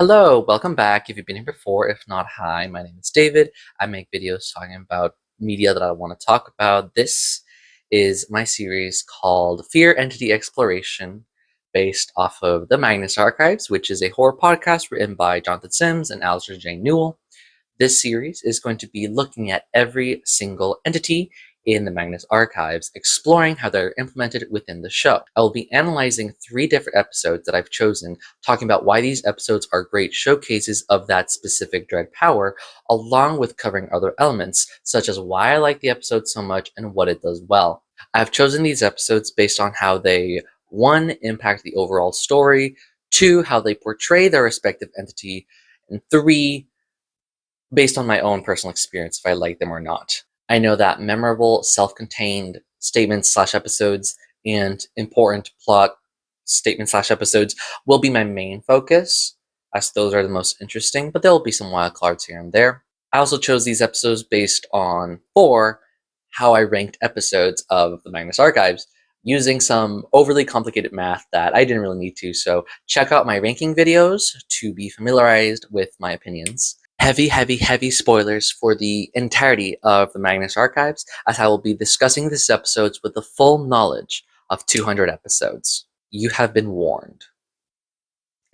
Hello, welcome back. If you've been here before, if not, hi, my name is David. I make videos talking about media that I want to talk about. This is my series called Fear Entity Exploration, based off of the Magnus Archives, which is a horror podcast written by Jonathan Sims and Alistair J. Newell. This series is going to be looking at every single entity in the Magnus Archives, exploring how they're implemented within the show. I will be analyzing 3 different episodes that I've chosen, talking about why these episodes are great showcases of that specific dread power, along with covering other elements, such as why I like the episode so much and what it does well. I've chosen these episodes based on how they, 1, impact the overall story, 2, how they portray their respective entity, and 3, based on my own personal experience, if I like them or not. I know that memorable, self-contained statements/episodes and important plot statements/episodes will be my main focus, as those are the most interesting, but there will be some wild cards here and there. I also chose these episodes based on, 4, how I ranked episodes of the Magnus Archives, using some overly complicated math that I didn't really need to, so check out my ranking videos to be familiarized with my opinions. Heavy spoilers for the entirety of the Magnus Archives, as I will be discussing these episodes with the full knowledge of 200 episodes. You have been warned.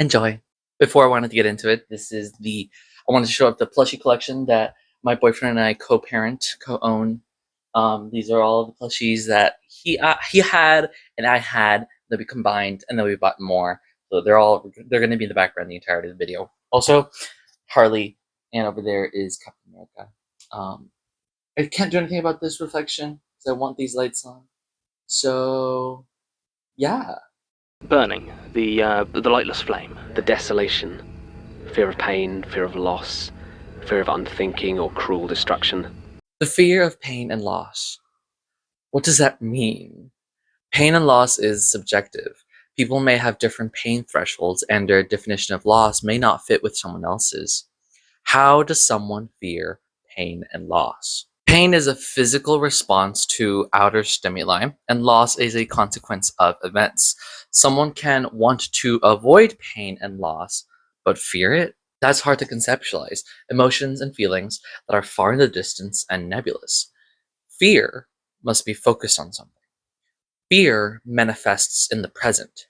Enjoy. Before I wanted to get into it, I wanted to show up the plushie collection that my boyfriend and I co-own. These are all the plushies that he had and I had that we combined, and then we bought more. So they're going to be in the background the entirety of the video. Also, Harley, and over there is Captain America. I can't do anything about this reflection because I want these lights on. So, yeah. Burning, the lightless flame, the desolation, fear of pain, fear of loss, fear of unthinking or cruel destruction. The fear of pain and loss. What does that mean? Pain and loss is subjective. People may have different pain thresholds, and their definition of loss may not fit with someone else's. How does someone fear pain and loss? Pain is a physical response to outer stimuli, and loss is a consequence of events. Someone can want to avoid pain and loss, but fear it? That's hard to conceptualize. Emotions and feelings that are far in the distance and nebulous. Fear must be focused on something. Fear manifests in the present.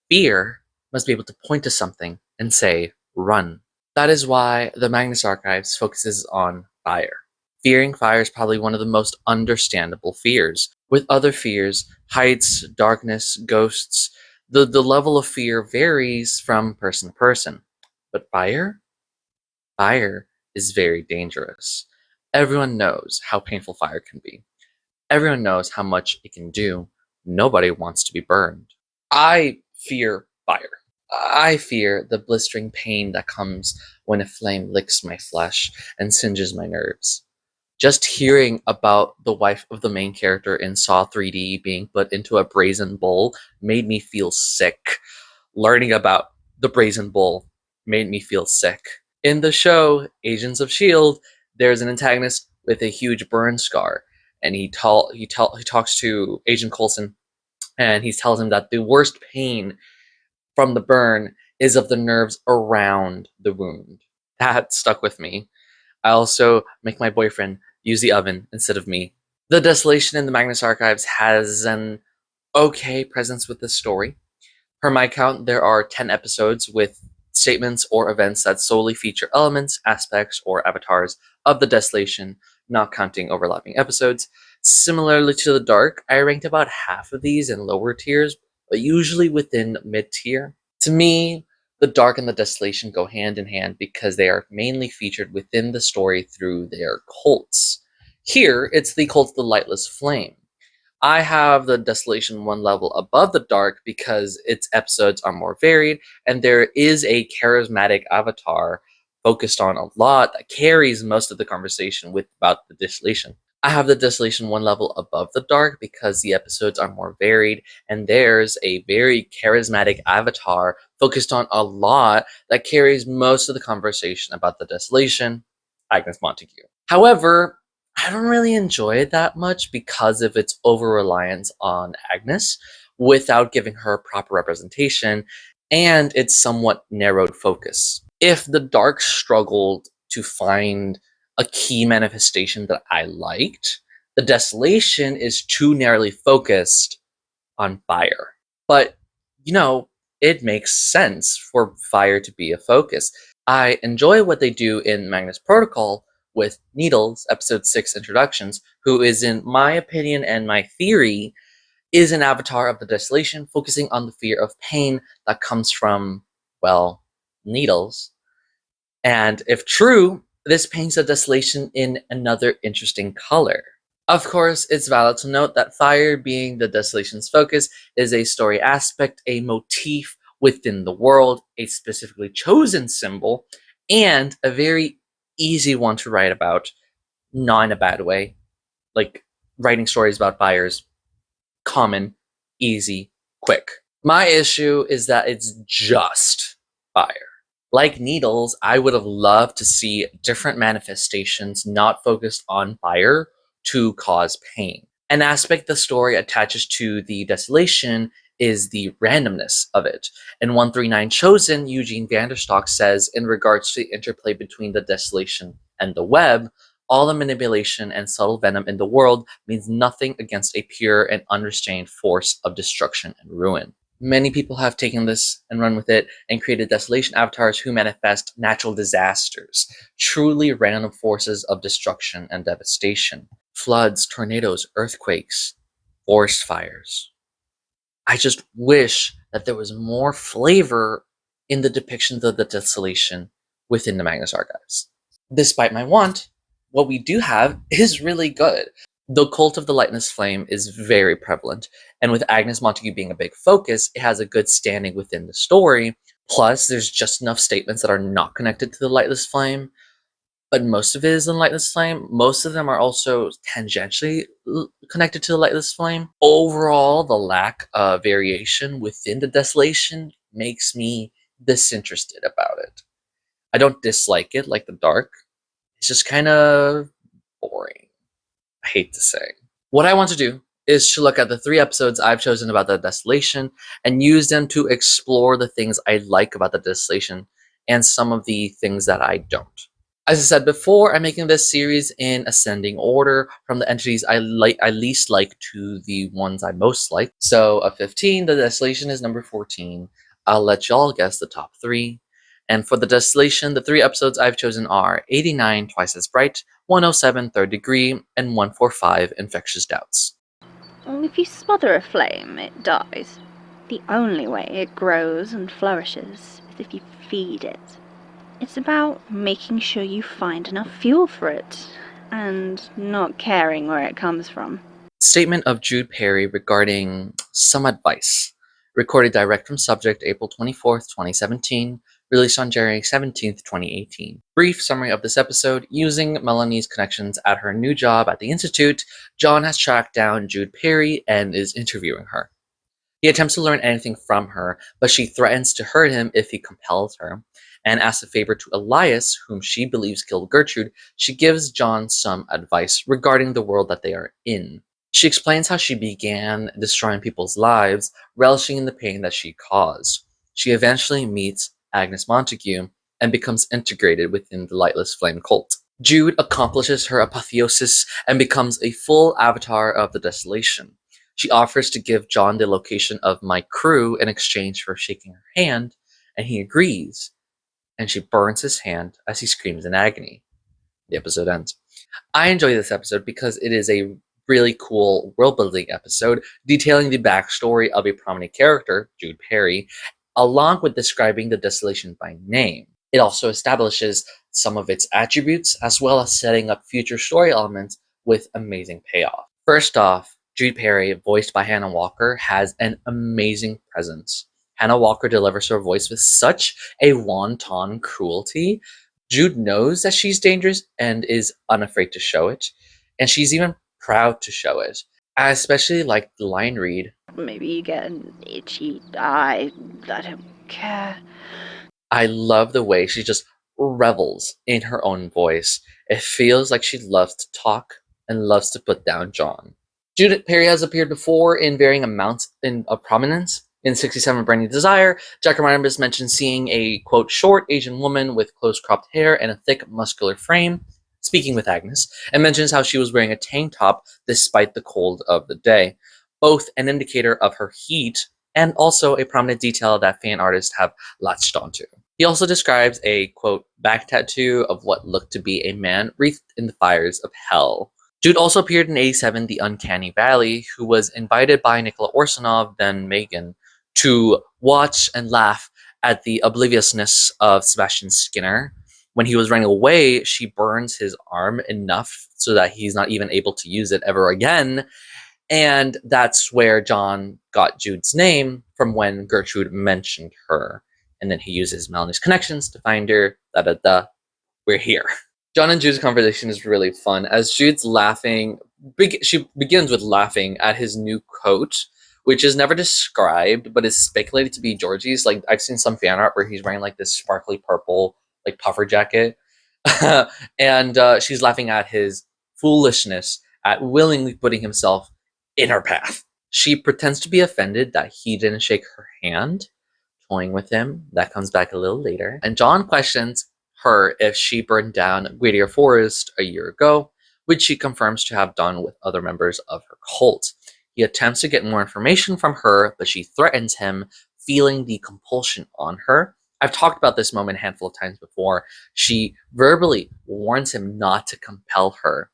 Fear must be able to point to something and say, run. That is why the Magnus Archives focuses on fire. Fearing fire is probably one of the most understandable fears. With other fears, heights, darkness, ghosts, the level of fear varies from person to person. But fire? Fire is very dangerous. Everyone knows how painful fire can be. Everyone knows how much it can do. Nobody wants to be burned. I fear fire. I fear the blistering pain that comes when a flame licks my flesh and singes my nerves. Just hearing about the wife of the main character in Saw 3D being put into a brazen bull made me feel sick. Learning about the brazen bull made me feel sick. In the show, Agents of S.H.I.E.L.D., there's an antagonist with a huge burn scar, and he talks to Agent Coulson, and he tells him that the worst pain from the burn is of the nerves around the wound. That stuck with me. I also make my boyfriend use the oven instead of me. The Desolation in the Magnus Archives has an okay presence with this story. Per my count, there are 10 episodes with statements or events that solely feature elements, aspects, or avatars of the Desolation, not counting overlapping episodes. Similarly to The Dark, I ranked about half of these in lower tiers, but usually within mid-tier. To me, The Dark and the Desolation go hand in hand because they are mainly featured within the story through their cults. Here, it's the cult of the Lightless Flame. I have the Desolation one level above The Dark because its episodes are more varied, and there is a charismatic avatar focused on a lot that carries most of the conversation about the Desolation. I have the Desolation one level above The Dark because the episodes are more varied, and there's a very charismatic avatar focused on a lot that carries most of the conversation about the Desolation, Agnes Montague. However, I don't really enjoy it that much because of its over-reliance on Agnes without giving her proper representation and its somewhat narrowed focus. If the Dark struggled to find a key manifestation that I liked, the Desolation is too narrowly focused on fire. But, you know, it makes sense for fire to be a focus. I enjoy what they do in Magnus Protocol with Needles, episode 6 introductions, who is, in my opinion and my theory, is an avatar of the Desolation, focusing on the fear of pain that comes from, well, needles. And if true, this paints the Desolation in another interesting color. Of course, it's valid to note that fire, being the Desolation's focus, is a story aspect, a motif within the world, a specifically chosen symbol, and a very easy one to write about, not in a bad way. Like, writing stories about fires, common, easy, quick. My issue is that it's just fire. Like Needles, I would have loved to see different manifestations not focused on fire to cause pain. An aspect the story attaches to the Desolation is the randomness of it. In 139 Chosen, Eugene Vanderstock says, in regards to the interplay between the Desolation and the web, all the manipulation and subtle venom in the world means nothing against a pure and unrestrained force of destruction and ruin. Many people have taken this and run with it and created Desolation avatars who manifest natural disasters, truly random forces of destruction and devastation. Floods, tornadoes, earthquakes, forest fires. I just wish that there was more flavor in the depictions of the Desolation within the Magnus archives. Despite my want, what we do have is really good. The cult of the Lightless Flame is very prevalent, and with Agnes Montague being a big focus, it has a good standing within the story. Plus, there's just enough statements that are not connected to the Lightless Flame, but most of it is in Lightless Flame. Most of them are also tangentially connected to the Lightless Flame. Overall, the lack of variation within the Desolation makes me disinterested about it. I don't dislike it like the Dark. It's just kind of boring, I hate to say. What I want to do is to look at the 3 episodes I've chosen about the Desolation and use them to explore the things I like about the Desolation and some of the things that I don't. As I said before, I'm making this series in ascending order from the entities I least like to the ones I most like. So of 15, the Desolation is number 14. I'll let y'all guess the top 3. And for the Desolation, the 3 episodes I've chosen are 89, Twice as Bright, 107, Third Degree, and 145, Infectious Doubts. If you smother a flame, it dies. The only way it grows and flourishes is if you feed it. It's about making sure you find enough fuel for it, and not caring where it comes from. Statement of Jude Perry regarding some advice. Recorded direct from subject April 24th, 2017. Released on January 17th, 2018. Brief summary of this episode. Using Melanie's connections at her new job at the Institute, John has tracked down Jude Perry and is interviewing her. He attempts to learn anything from her, but she threatens to hurt him if he compels her. And as a favor to Elias, whom she believes killed Gertrude, she gives John some advice regarding the world that they are in. She explains how she began destroying people's lives, relishing in the pain that she caused. She eventually meets Agnes Montague and becomes integrated within the Lightless Flame cult. Jude accomplishes her apotheosis and becomes a full avatar of the Desolation. She offers to give John the location of my crew in exchange for shaking her hand, and he agrees, and she burns his hand as he screams in agony. The episode ends. I enjoy this episode because it is a really cool world-building episode detailing the backstory of a prominent character, Jude Perry, along with describing the Desolation by name. It also establishes some of its attributes, as well as setting up future story elements with amazing payoff. First off, Jude Perry, voiced by Hannah Walker, has an amazing presence. Hannah Walker delivers her voice with such a wanton cruelty. Jude knows that she's dangerous and is unafraid to show it, and she's even proud to show it. I especially like the line read, Maybe you get an itchy eye. I don't care. I love the way she just revels in her own voice. It feels like she loves to talk and loves to put down John. Jude Perry has appeared before in varying amounts of prominence In 67 Burning Desire, Jack Barnabas mentions seeing a, quote, short Asian woman with close cropped hair and a thick, muscular frame, speaking with Agnes, and mentions how she was wearing a tank top despite the cold of the day, both an indicator of her heat and also a prominent detail that fan artists have latched onto. He also describes a, quote, back tattoo of what looked to be a man wreathed in the fires of hell. Jude also appeared in 87 The Uncanny Valley, who was invited by Nicola Orsonov, then Megan, to watch and laugh at the obliviousness of Sebastian Skinner. When he was running away, she burns his arm enough so that he's not even able to use it ever again. And that's where John got Jude's name, from when Gertrude mentioned her. And then he uses Melanie's connections to find her. We're here. John and Jude's conversation is really fun. As Jude's laughing, she begins with laughing at his new coat, which is never described, but is speculated to be Georgie's. Like, I've seen some fan art where he's wearing like this sparkly purple, like, puffer jacket. And she's laughing at his foolishness at willingly putting himself in her path. She pretends to be offended that he didn't shake her hand, toying with him. That comes back a little later. And John questions her if she burned down Whittier Forest a year ago, which she confirms to have done with other members of her cult. He attempts to get more information from her, but she threatens him, feeling the compulsion on her. I've talked about this moment a handful of times before. She verbally warns him not to compel her.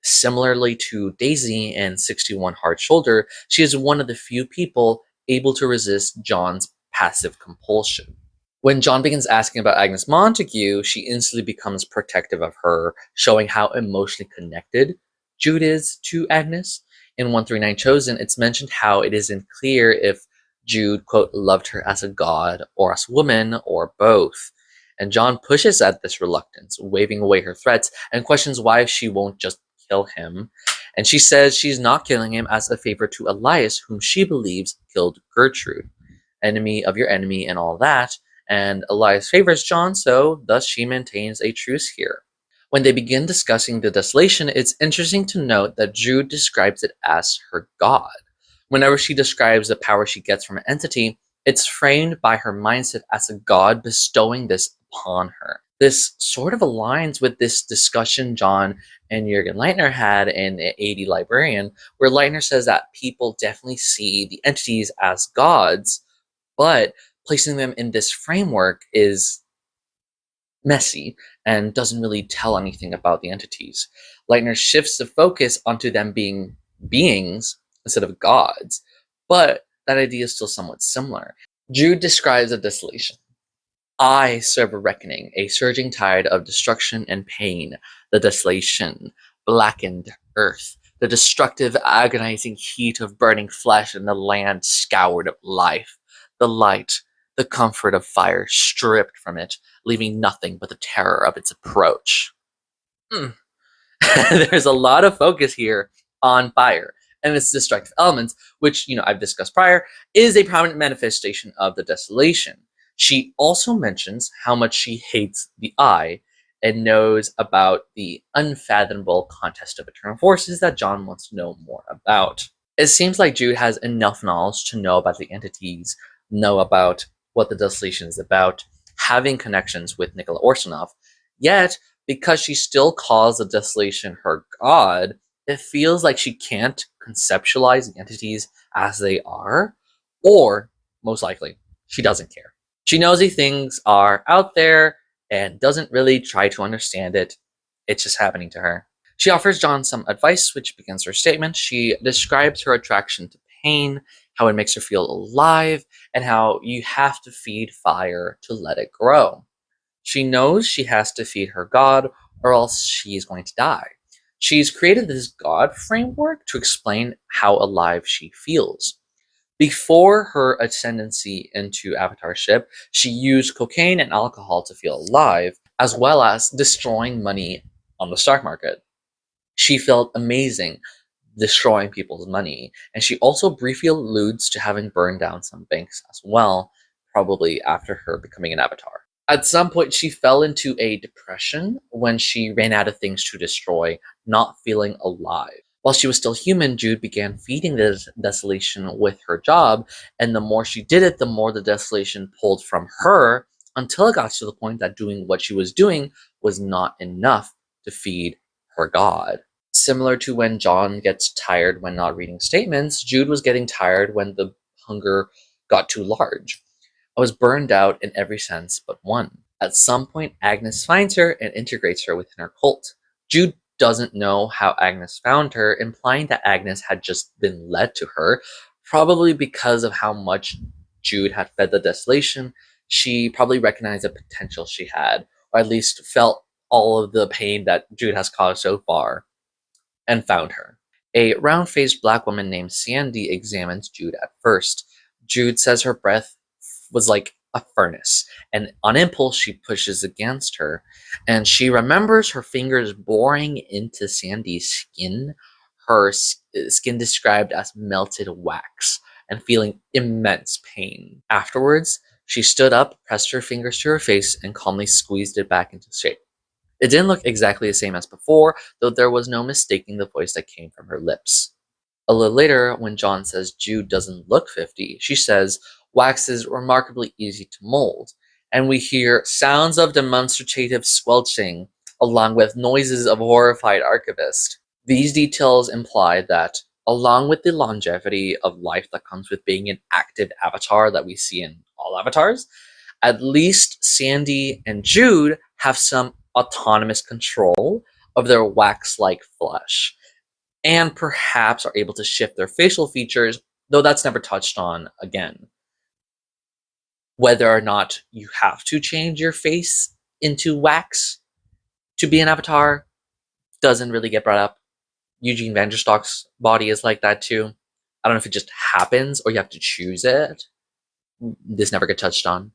Similarly to Daisy in 61 Hard Shoulder, she is one of the few people able to resist John's passive compulsion. When John begins asking about Agnes Montague, she instantly becomes protective of her, showing how emotionally connected Jude is to Agnes. In 139 Chosen, it's mentioned how it isn't clear if Jude, quote, loved her as a god or as a woman or both. And John pushes at this reluctance, waving away her threats, and questions why she won't just kill him. And she says she's not killing him as a favor to Elias, whom she believes killed Gertrude. Enemy of your enemy and all that. And Elias favors John, so thus she maintains a truce here. When they begin discussing the Desolation, it's interesting to note that Jude describes it as her god. Whenever she describes the power she gets from an entity, it's framed by her mindset as a god bestowing this upon her. This sort of aligns with this discussion John and Jürgen Leitner had in 80 Librarian, where Leitner says that people definitely see the entities as gods, but placing them in this framework is messy and doesn't really tell anything about the entities. Leitner shifts the focus onto them being beings instead of gods, but that idea is still somewhat similar. Jude describes a desolation. I serve a reckoning, a surging tide of destruction and pain, the desolation, blackened earth, the destructive, agonizing heat of burning flesh and the land scoured of life, the light, the comfort of fire stripped from it, leaving nothing but the terror of its approach. There's a lot of focus here on fire and its destructive elements, which, I've discussed prior, is a prominent manifestation of the desolation. She also mentions how much she hates the eye and knows about the unfathomable contest of eternal forces that John wants to know more about. It seems like Jude has enough knowledge to know about the entities, know about what the desolation is about, having connections with Nicola Orsonov. Yet, because she still calls the desolation her god, it feels like she can't conceptualize the entities as they are, or, most likely, she doesn't care. She knows these things are out there and doesn't really try to understand it. It's just happening to her. She offers John some advice, which begins her statement. She describes her attraction to pain, how it makes her feel alive, and how you have to feed fire to let it grow. She knows she has to feed her god, or else she's going to die. She's created this god framework to explain how alive she feels. Before her ascendancy into Avatarship, she used cocaine and alcohol to feel alive, as well as destroying money on the stock market. She felt amazing destroying people's money, and she also briefly alludes to having burned down some banks as well, probably after her becoming an avatar. At some point, she fell into a depression when she ran out of things to destroy, not feeling alive. While she was still human, Jude began feeding the desolation with her job, and the more she did it, the more the desolation pulled from her, until it got to the point that doing what she was doing was not enough to feed her god. Similar to when John gets tired when not reading statements, Jude was getting tired when the hunger got too large. I was burned out in every sense but one. At some point, Agnes finds her and integrates her within her cult. Jude doesn't know how Agnes found her, implying that Agnes had just been led to her, probably because of how much Jude had fed the desolation. She probably recognized the potential she had, or at least felt all of the pain that Jude has caused so far, and found her. A round-faced black woman named Sandy examines Jude at first. Jude says her breath was like a furnace, and on impulse she pushes against her, and she remembers her fingers boring into Sandy's skin, her skin described as melted wax, and feeling immense pain. Afterwards, she stood up, pressed her fingers to her face, and calmly squeezed it back into shape. It didn't look exactly the same as before, though there was no mistaking the voice that came from her lips. A little later, when John says Jude doesn't look 50, she says wax is remarkably easy to mold, and we hear sounds of demonstrative squelching, along with noises of a horrified archivist. These details imply that, along with the longevity of life that comes with being an active avatar that we see in all avatars, at least Sandy and Jude have some autonomous control of their wax-like flesh, and perhaps are able to shift their facial features, though that's never touched on again. Whether or not you have to change your face into wax to be an avatar doesn't really get brought up. Eugene Vanderstock's body is like that too. I don't know if it just happens or you have to choose it. This never gets touched on.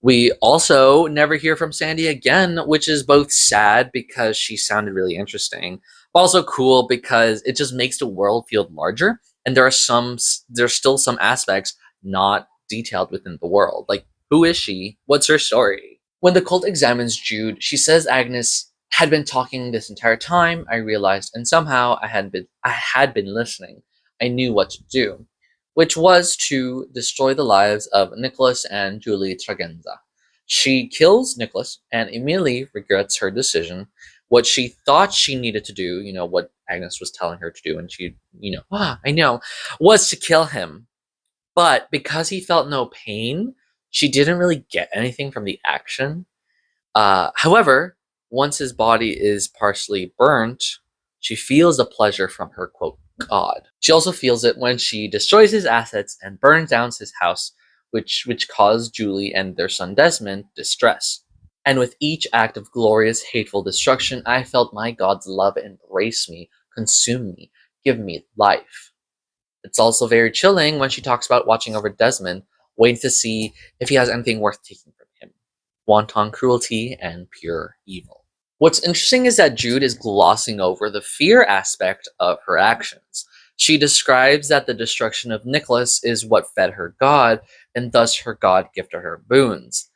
We also never hear from Sandy again, which is both sad because she sounded really interesting, but also cool because it just makes the world feel larger, and there's still some aspects not detailed within the world. Like, who is she? What's her story? When the cult examines Jude, she says Agnes had been talking this entire time, I realized, and somehow I had been listening. I knew what to do, which was to destroy the lives of Nicholas and Julie Tragenza. She kills Nicholas and immediately regrets her decision. What she thought she needed to do, what Agnes was telling her to do, and she, I know, was to kill him. But because he felt no pain, she didn't really get anything from the action. However, once his body is partially burnt, she feels the pleasure from her, quote, god. She also feels it when she destroys his assets and burns down his house, which caused Julie and their son Desmond distress. And with each act of glorious, hateful destruction, I felt my god's love embrace me, consume me, give me life. It's also very chilling when she talks about watching over Desmond, waiting to see if he has anything worth taking from him. Wanton cruelty and pure evil. What's interesting is that Jude is glossing over the fear aspect of her actions. She describes that the destruction of Nicholas is what fed her god, and thus her god gifted her boons.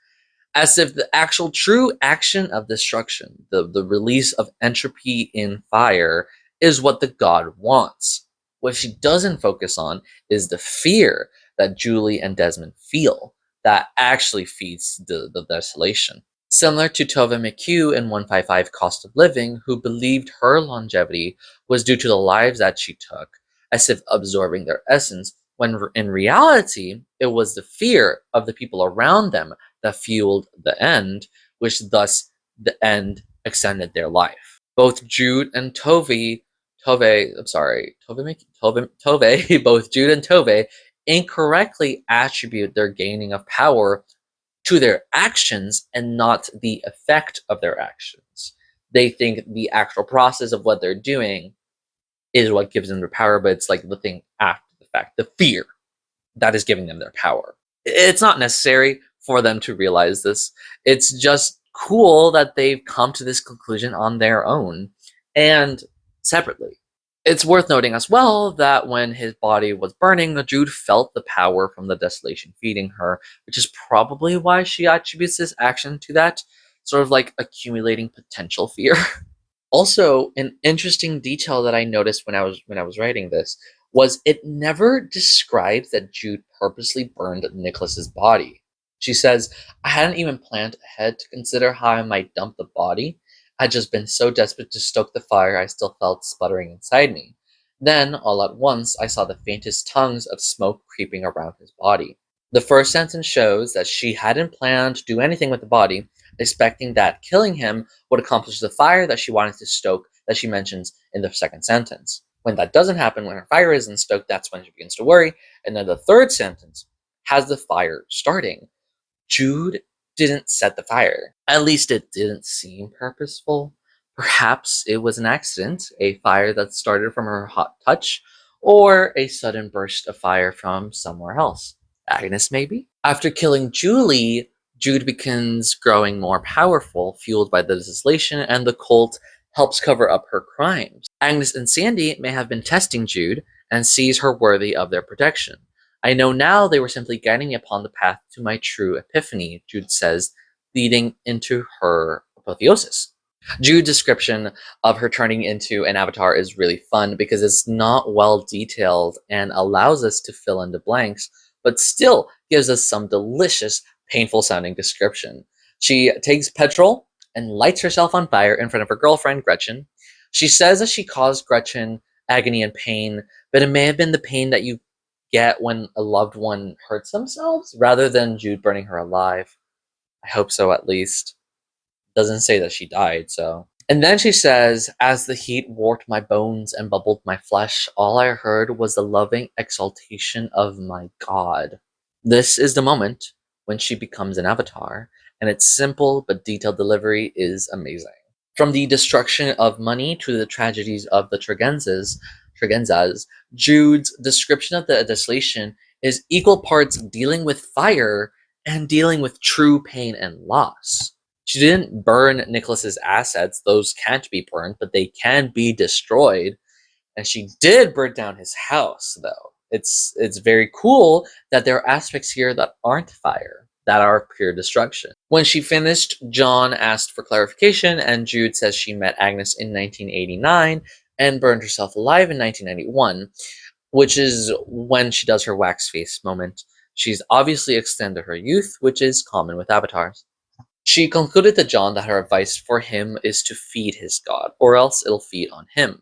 As if the actual true action of destruction, the release of entropy in fire, is what the god wants. What she doesn't focus on is the fear that Julie and Desmond feel that actually feeds the desolation. Similar to Tove McHugh in 155 Cost of Living, who believed her longevity was due to the lives that she took, as if absorbing their essence, when in reality, it was the fear of the people around them that fueled the end, which thus the end extended their life. Both Jude and both Jude and Tove incorrectly attribute their gaining of power to their actions and not the effect of their actions. They think the actual process of what they're doing is what gives them their power, but it's like the thing after the fact, the fear that is giving them their power. It's not necessary for them to realize this. It's just cool that they've come to this conclusion on their own and separately. It's worth noting as well that when his body was burning, Jude felt the power from the desolation feeding her, which is probably why she attributes this action to that, sort of like accumulating potential fear. Also, an interesting detail that I noticed when I was writing this was it never describes that Jude purposely burned Nicholas's body. She says, "I hadn't even planned ahead to consider how I might dump the body. I'd just been so desperate to stoke the fire I still felt sputtering inside me. Then, all at once, I saw the faintest tongues of smoke creeping around his body." The first sentence shows that she hadn't planned to do anything with the body, expecting that killing him would accomplish the fire that she wanted to stoke that she mentions in the second sentence. When that doesn't happen, when her fire isn't stoked, that's when she begins to worry. And then the third sentence has the fire starting. Jude didn't set the fire. At least it didn't seem purposeful. Perhaps it was an accident, a fire that started from her hot touch, or a sudden burst of fire from somewhere else. Agnes, maybe? After killing Julie, Jude begins growing more powerful, fueled by the desolation, and the cult helps cover up her crimes. Agnes and Sandy may have been testing Jude and sees her worthy of their protection. "I know now they were simply guiding me upon the path to my true epiphany," Jude says, leading into her apotheosis. Jude's description of her turning into an avatar is really fun because it's not well detailed and allows us to fill in the blanks, but still gives us some delicious, painful sounding description. She takes petrol and lights herself on fire in front of her girlfriend, Gretchen. She says that she caused Gretchen agony and pain, but it may have been the pain that you get when a loved one hurts themselves rather than Jude burning her alive. I hope so, at least. Doesn't say that she died, so. And then she says, "As the heat warped my bones and bubbled my flesh, all I heard was the loving exaltation of my God." This is the moment when she becomes an avatar, and its simple but detailed delivery is amazing. From the destruction of money to the tragedies of the Trigenzas, Jude's description of the desolation is equal parts dealing with fire and dealing with true pain and loss. She didn't burn Nicholas's assets; those can't be burned, but they can be destroyed. And she did burn down his house, though. It's very cool that there are aspects here that aren't fire, that are pure destruction. When she finished, John asked for clarification, and Jude says she met Agnes in 1989 and burned herself alive in 1991, which is when she does her wax face moment. She's obviously extended her youth, which is common with avatars. She concluded to John that her advice for him is to feed his god, or else it'll feed on him.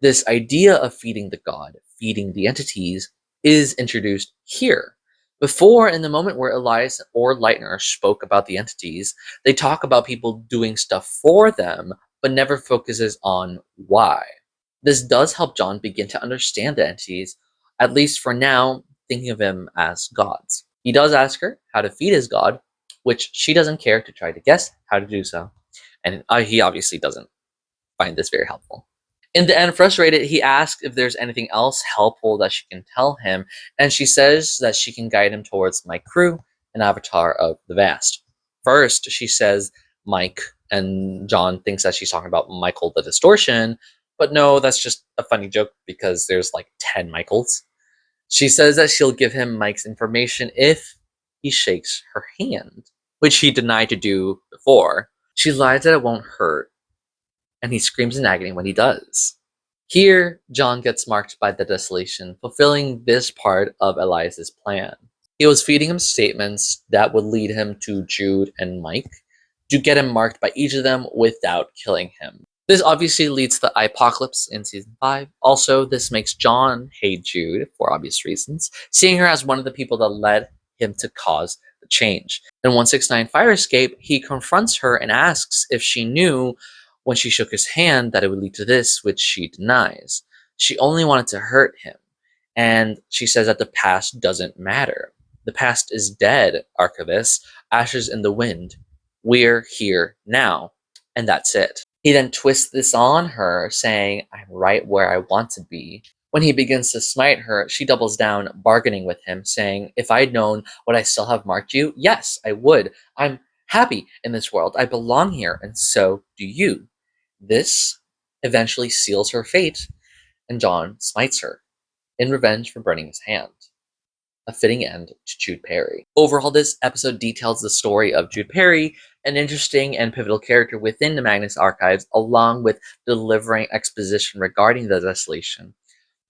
This idea of feeding the god, feeding the entities, is introduced here. Before, in the moment where Elias or Lightner spoke about the entities, they talk about people doing stuff for them, but never focuses on why. This does help John begin to understand the entities, at least for now, thinking of them as gods. He does ask her how to feed his god, which she doesn't care to try to guess how to do so. And he obviously doesn't find this very helpful. In the end, frustrated, he asks if there's anything else helpful that she can tell him, and she says that she can guide him towards Mike Crew, an avatar of the Vast. First, she says Mike, and John thinks that she's talking about Michael the Distortion, but no, that's just a funny joke because there's like 10 Michaels. She says that she'll give him Mike's information if he shakes her hand, which he denied to do before. She lies that it won't hurt, and he screams in agony when he does. Here, John gets marked by the desolation, fulfilling this part of Elias's plan. He was feeding him statements that would lead him to Jude and Mike to get him marked by each of them without killing him. This obviously leads to the apocalypse in season 5. Also, this makes John hate Jude for obvious reasons, seeing her as one of the people that led him to cause the change. In 169 Fire Escape, he confronts her and asks if she knew when she shook his hand that it would lead to this, which she denies. She only wanted to hurt him, and she says that the past doesn't matter. The past is dead, Archivist, ashes in the wind. We're here now, and that's it. He then twists this on her, saying, "I'm right where I want to be." When he begins to smite her, she doubles down, bargaining with him, saying, "If I'd known, would I still have marked you? Yes, I would. I'm happy in this world. I belong here, and so do you." This eventually seals her fate, and John smites her in revenge for burning his hand. A fitting end to Jude Perry. Overall, this episode details the story of Jude Perry, an interesting and pivotal character within the Magnus archives, along with delivering exposition regarding the Desolation,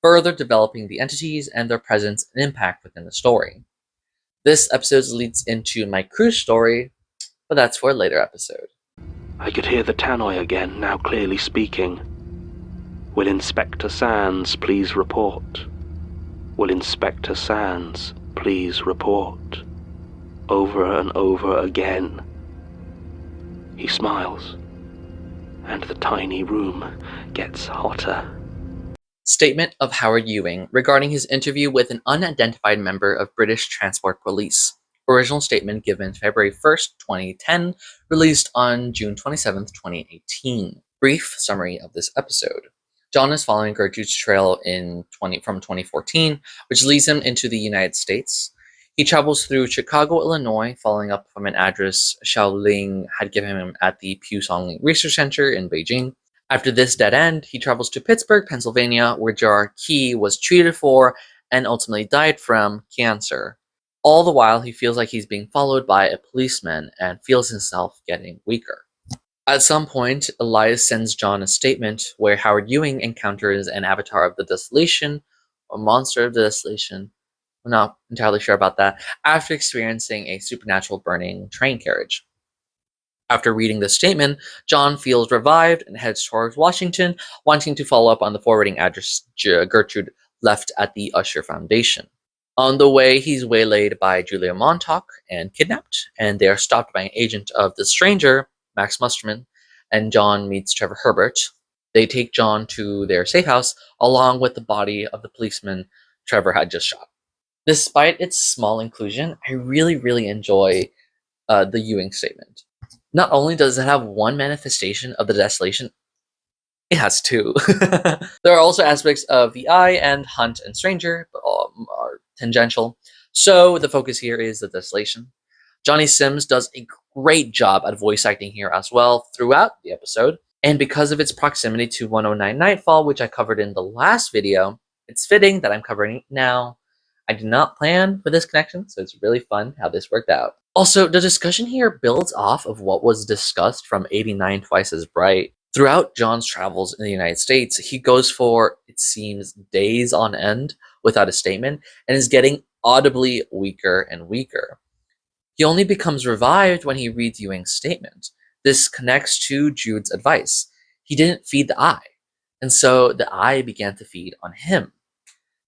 further developing the entities and their presence and impact within the story. This episode leads into my cruise story, but that's for a later episode. I could hear the tannoy again, now clearly speaking. Will Inspector Sands please report? Will Inspector Sands please report? Over and over again. He smiles, and the tiny room gets hotter. Statement of Howard Ewing regarding his interview with an unidentified member of British Transport Police. Original statement given February 1st, 2010, released on June 27th, 2018. Brief summary of this episode. John is following Gertrude's trail from 2014, which leads him into the United States. He travels through Chicago, Illinois, following up from an address Xiaoling had given him at the Pew Songling Research Center in Beijing. After this dead end, he travels to Pittsburgh, Pennsylvania, where Gerard Key was treated for and ultimately died from cancer. All the while, he feels like he's being followed by a policeman and feels himself getting weaker. At some point, Elias sends John a statement where Howard Ewing encounters an avatar of the Desolation, or monster of the Desolation. I'm not entirely sure about that, after experiencing a supernatural burning train carriage. After reading this statement, John feels revived and heads towards Washington, wanting to follow up on the forwarding address Gertrude left at the Usher Foundation. On the way, he's waylaid by Julia Montauk and kidnapped, and they are stopped by an agent of the Stranger, Max Musterman, and John meets Trevor Herbert. They take John to their safe house, along with the body of the policeman Trevor had just shot. Despite its small inclusion, I really enjoy the Ewing statement. Not only does it have one manifestation of the Desolation, it has two. There are also aspects of the Eye and Hunt and Stranger, but all are tangential. So the focus here is the Desolation. Johnny Sims does a great job at voice acting here as well throughout the episode. And because of its proximity to 109 Nightfall, which I covered in the last video, it's fitting that I'm covering it now. I did not plan for this connection, so it's really fun how this worked out. Also, the discussion here builds off of what was discussed from 89 Twice as Bright. Throughout John's travels in the United States, he goes for, it seems, days on end without a statement, and is getting audibly weaker and weaker. He only becomes revived when he reads Ewing's statement. This connects to Jude's advice. He didn't feed the Eye, and so the Eye began to feed on him.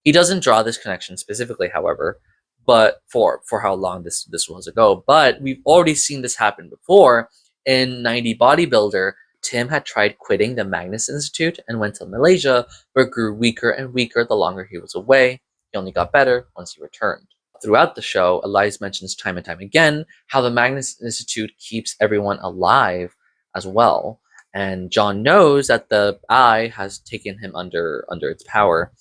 He doesn't draw this connection specifically, however, but for how long this was ago. But we've already seen this happen before. In 90 Bodybuilder, Tim had tried quitting the Magnus Institute and went to Malaysia, but grew weaker and weaker the longer he was away. He only got better once he returned. Throughout the show, Elias mentions time and time again how the Magnus Institute keeps everyone alive as well. And John knows that the Eye has taken him under its power.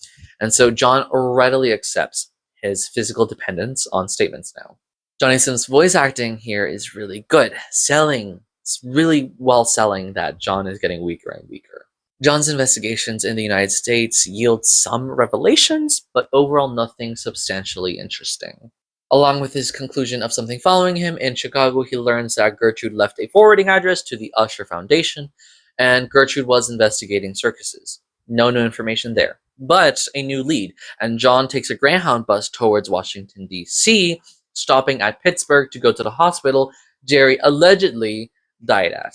And so John readily accepts his physical dependence on statements now. Johnny Sims' voice acting here is really good. It's really well selling that John is getting weaker and weaker. John's investigations in the United States yield some revelations, but overall nothing substantially interesting. Along with his conclusion of something following him, in Chicago he learns that Gertrude left a forwarding address to the Usher Foundation, and Gertrude was investigating circuses. No new information there, but a new lead, and John takes a Greyhound bus towards Washington, D.C., stopping at Pittsburgh to go to the hospital Jerry allegedly died at.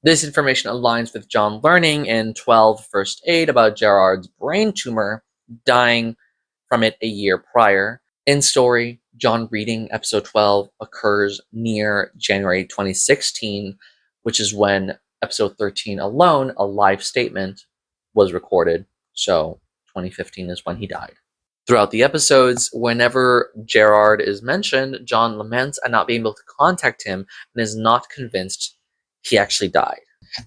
This information aligns with John learning in 12 First Aid about Gerard's brain tumor, dying from it a year prior. In story, John reading episode 12 occurs near January 2016, which is when episode 13 alone, a live statement, was recorded. So 2015 is when he died. Throughout the episodes, whenever Gerard is mentioned, John laments at not being able to contact him and is not convinced he actually died.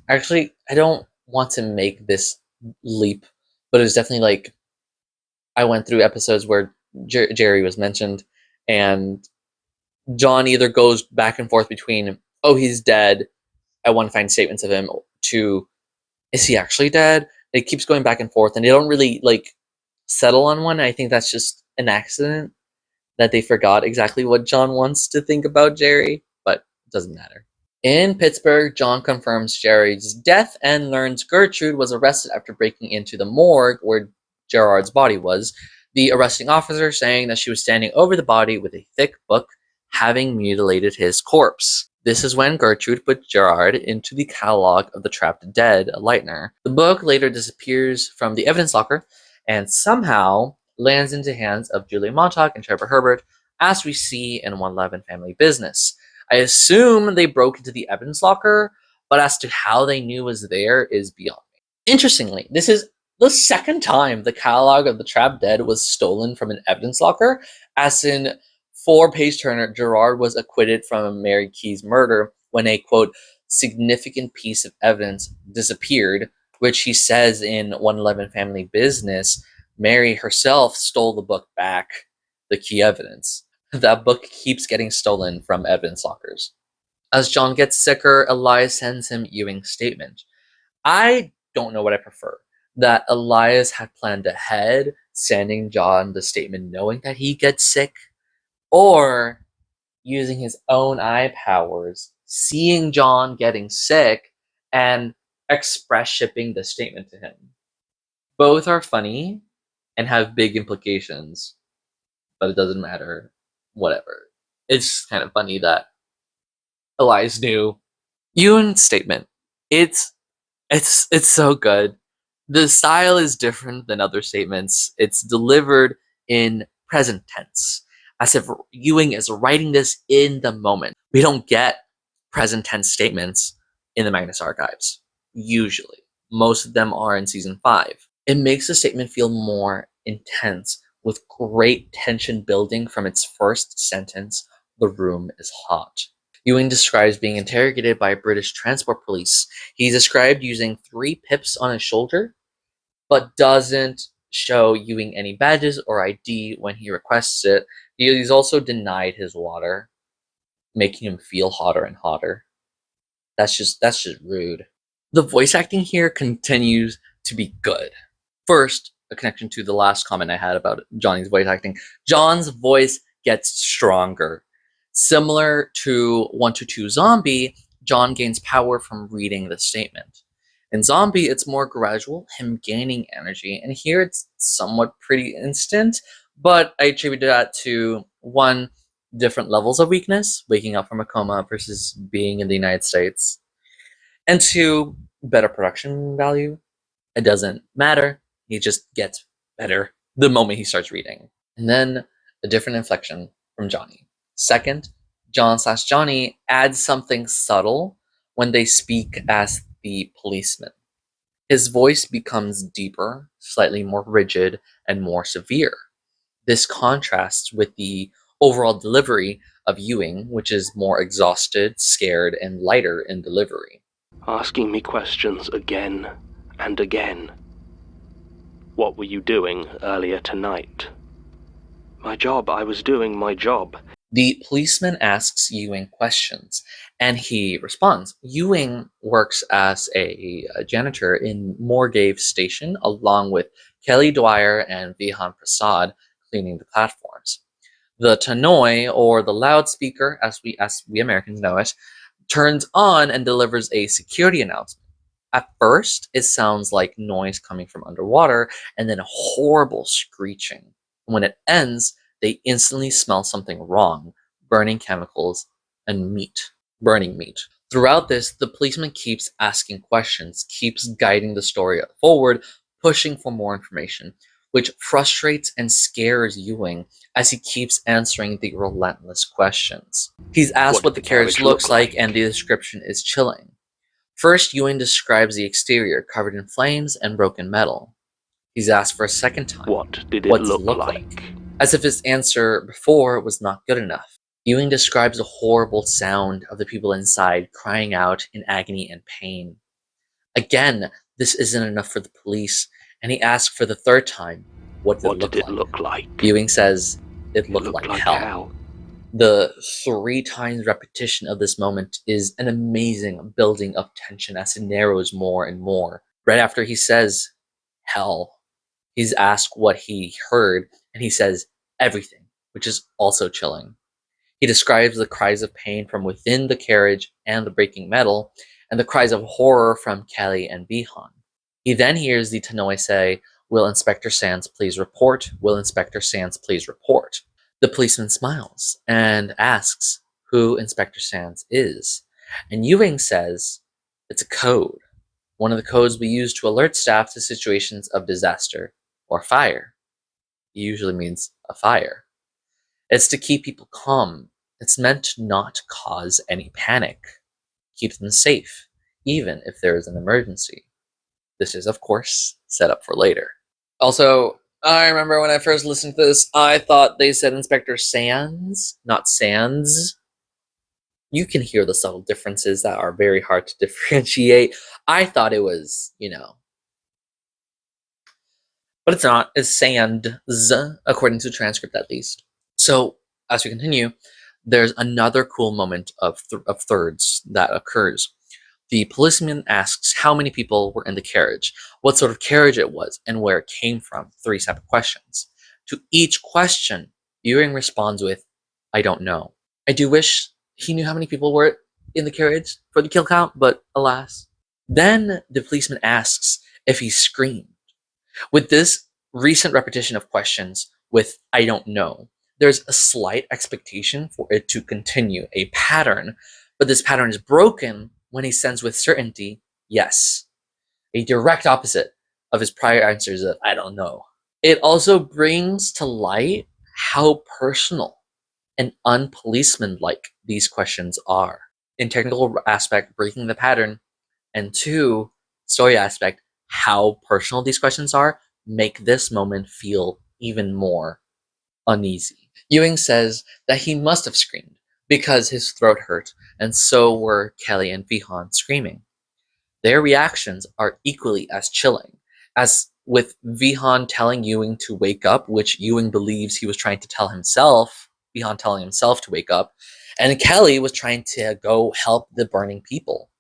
Actually, I don't want to make this leap, but it was definitely like I went through episodes where Jerry was mentioned, and John either goes back and forth between, oh, he's dead, I want to find statements of him, to, is he actually dead? It keeps going back and forth, and they don't really settle on one. I think that's just an accident that they forgot exactly what John wants to think about Jerry, but it doesn't matter. In Pittsburgh, John confirms Gerard's death and learns Gertrude was arrested after breaking into the morgue where Gerard's body was, the arresting officer saying that she was standing over the body with a thick book, having mutilated his corpse. This is when Gertrude put Gerard into the catalog of the trapped dead, a Lightner. The book later disappears from the evidence locker and somehow lands into hands of Julia Montauk and Trevor Herbert, as we see in 111 Family Business. I assume they broke into the evidence locker, but as to how they knew it was there is beyond me. Interestingly, this is the second time the catalog of the trapped dead was stolen from an evidence locker, as in for Page Turner, Gerard was acquitted from Mary Key's murder when a, quote, significant piece of evidence disappeared, which he says in 111 Family Business, Mary herself stole the book back, the key evidence. That book keeps getting stolen from evidence lockers. As John gets sicker, Elias sends him Ewing's statement. I don't know what I prefer. That Elias had planned ahead, sending John the statement knowing that he gets sick, or using his own eye powers, seeing John getting sick, and express shipping the statement to him. Both are funny and have big implications, but it doesn't matter. Whatever. It's kind of funny that Elias knew. Ewan's statement. It's so good. The style is different than other statements. It's delivered in present tense, as if Ewing is writing this in the moment. We don't get present tense statements in the Magnus archives, usually. Most of them are in season 5. It makes the statement feel more intense, with great tension building from its first sentence, "The room is hot." Ewing describes being interrogated by British transport police. He's described using 3 pips on his shoulder, but doesn't show Ewing any badges or ID when he requests it. He's also denied his water, making him feel hotter and hotter. That's just rude. The voice acting here continues to be good. First, a connection to the last comment I had about Johnny's voice acting. John's voice gets stronger. Similar to 122 Zombie, John gains power from reading the statement. In Zombie, it's more gradual, him gaining energy, and here it's somewhat pretty instant, but I attribute that to, 1, different levels of weakness, waking up from a coma versus being in the United States, and 2, better production value. It doesn't matter. He just gets better the moment he starts reading. And then a different inflection from Johnny. Second, John/Johnny adds something subtle when they speak as the policeman. His voice becomes deeper, slightly more rigid, and more severe. This contrasts with the overall delivery of Ewing, which is more exhausted, scared, and lighter in delivery. Asking me questions again and again. What were you doing earlier tonight? My job, I was doing my job. The policeman asks Ewing questions, and he responds. Ewing works as a janitor in Moorgate Station, along with Kelly Dwyer and Vihan Prasad cleaning the platforms. The tannoy, or the loudspeaker, as we Americans know it, turns on and delivers a security announcement. At first, it sounds like noise coming from underwater, and then horrible screeching. When it ends, they instantly smell something wrong, burning chemicals and burning meat. Throughout this, the policeman keeps asking questions, keeps guiding the story forward, pushing for more information, which frustrates and scares Ewing as he keeps answering the relentless questions. He's asked what the carriage looks like, and the description is chilling. First, Ewing describes the exterior, covered in flames and broken metal. He's asked for a second time, What did it what does it look look like? As if his answer before was not good enough. Ewing describes the horrible sound of the people inside crying out in agony and pain. Again, this isn't enough for the police, and he asks for the third time, what did it look like? Ewing says, it looked like hell. The 3 times repetition of this moment is an amazing building of tension as it narrows more and more. Right after he says, hell, he's asked what he heard, and he says, everything, which is also chilling. He describes the cries of pain from within the carriage and the breaking metal, and the cries of horror from Kelly and Bihan. He then hears the Tannoy say, "Will Inspector Sands please report? Will Inspector Sands please report?" The policeman smiles and asks who Inspector Sands is, and Ewing says, "It's a code. One of the codes we use to alert staff to situations of disaster or fire." It usually means a fire. It's to keep people calm. It's meant to not cause any panic. Keep them safe, even if there is an emergency. This is, of course, set up for later. Also, I remember when I first listened to this, I thought they said Inspector Sands, not Sands. You can hear the subtle differences that are very hard to differentiate. I thought it was, but it's not. It's Sands, according to the transcript at least. So, as we continue, there's another cool moment of thirds that occurs. The policeman asks how many people were in the carriage, what sort of carriage it was, and where it came from. 3 separate questions. To each question, Ewing responds with, "I don't know." I do wish he knew how many people were in the carriage for the kill count, but alas. Then the policeman asks if he screamed. With this recent repetition of questions with "I don't know," there's a slight expectation for it to continue, a pattern, but this pattern is broken when he sends with certainty, "Yes," a direct opposite of his prior answers of "I don't know." It also brings to light how personal and unpoliceman-like these questions are. In technical aspect, breaking the pattern, and 2, story aspect, how personal these questions are, make this moment feel even more uneasy. Ewing says that he must have screamed because his throat hurt, and so were Kelly and Vihan screaming. Their reactions are equally as chilling, as with Vihan telling Ewing to wake up, which Ewing believes he was trying to tell himself, Vihan telling himself to wake up, and Kelly was trying to go help the burning people.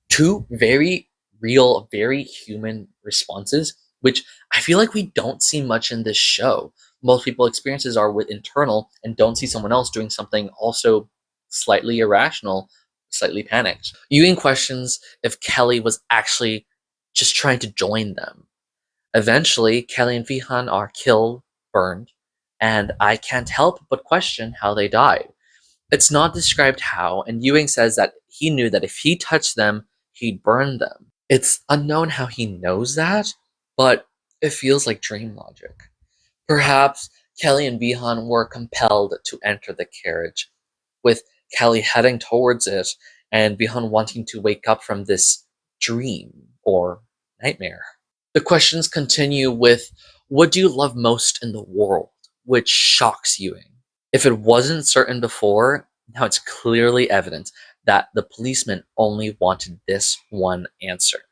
2 very real, very human responses, which I feel like we don't see much in this show. Most people's experiences are with internal and don't see someone else doing something also slightly irrational, slightly panicked. Ewing questions if Kelly was actually just trying to join them. Eventually, Kelly and Vihan are killed, burned, and I can't help but question how they died. It's not described how, and Ewing says that he knew that if he touched them, he'd burn them. It's unknown how he knows that, but it feels like dream logic. Perhaps Kelly and Vihan were compelled to enter the carriage, with Kelly heading towards it and Vihan wanting to wake up from this dream or nightmare. The questions continue with, "What do you love most in the world?" which shocks Ewing. If it wasn't certain before, now it's clearly evident that the policeman only wanted this one answer.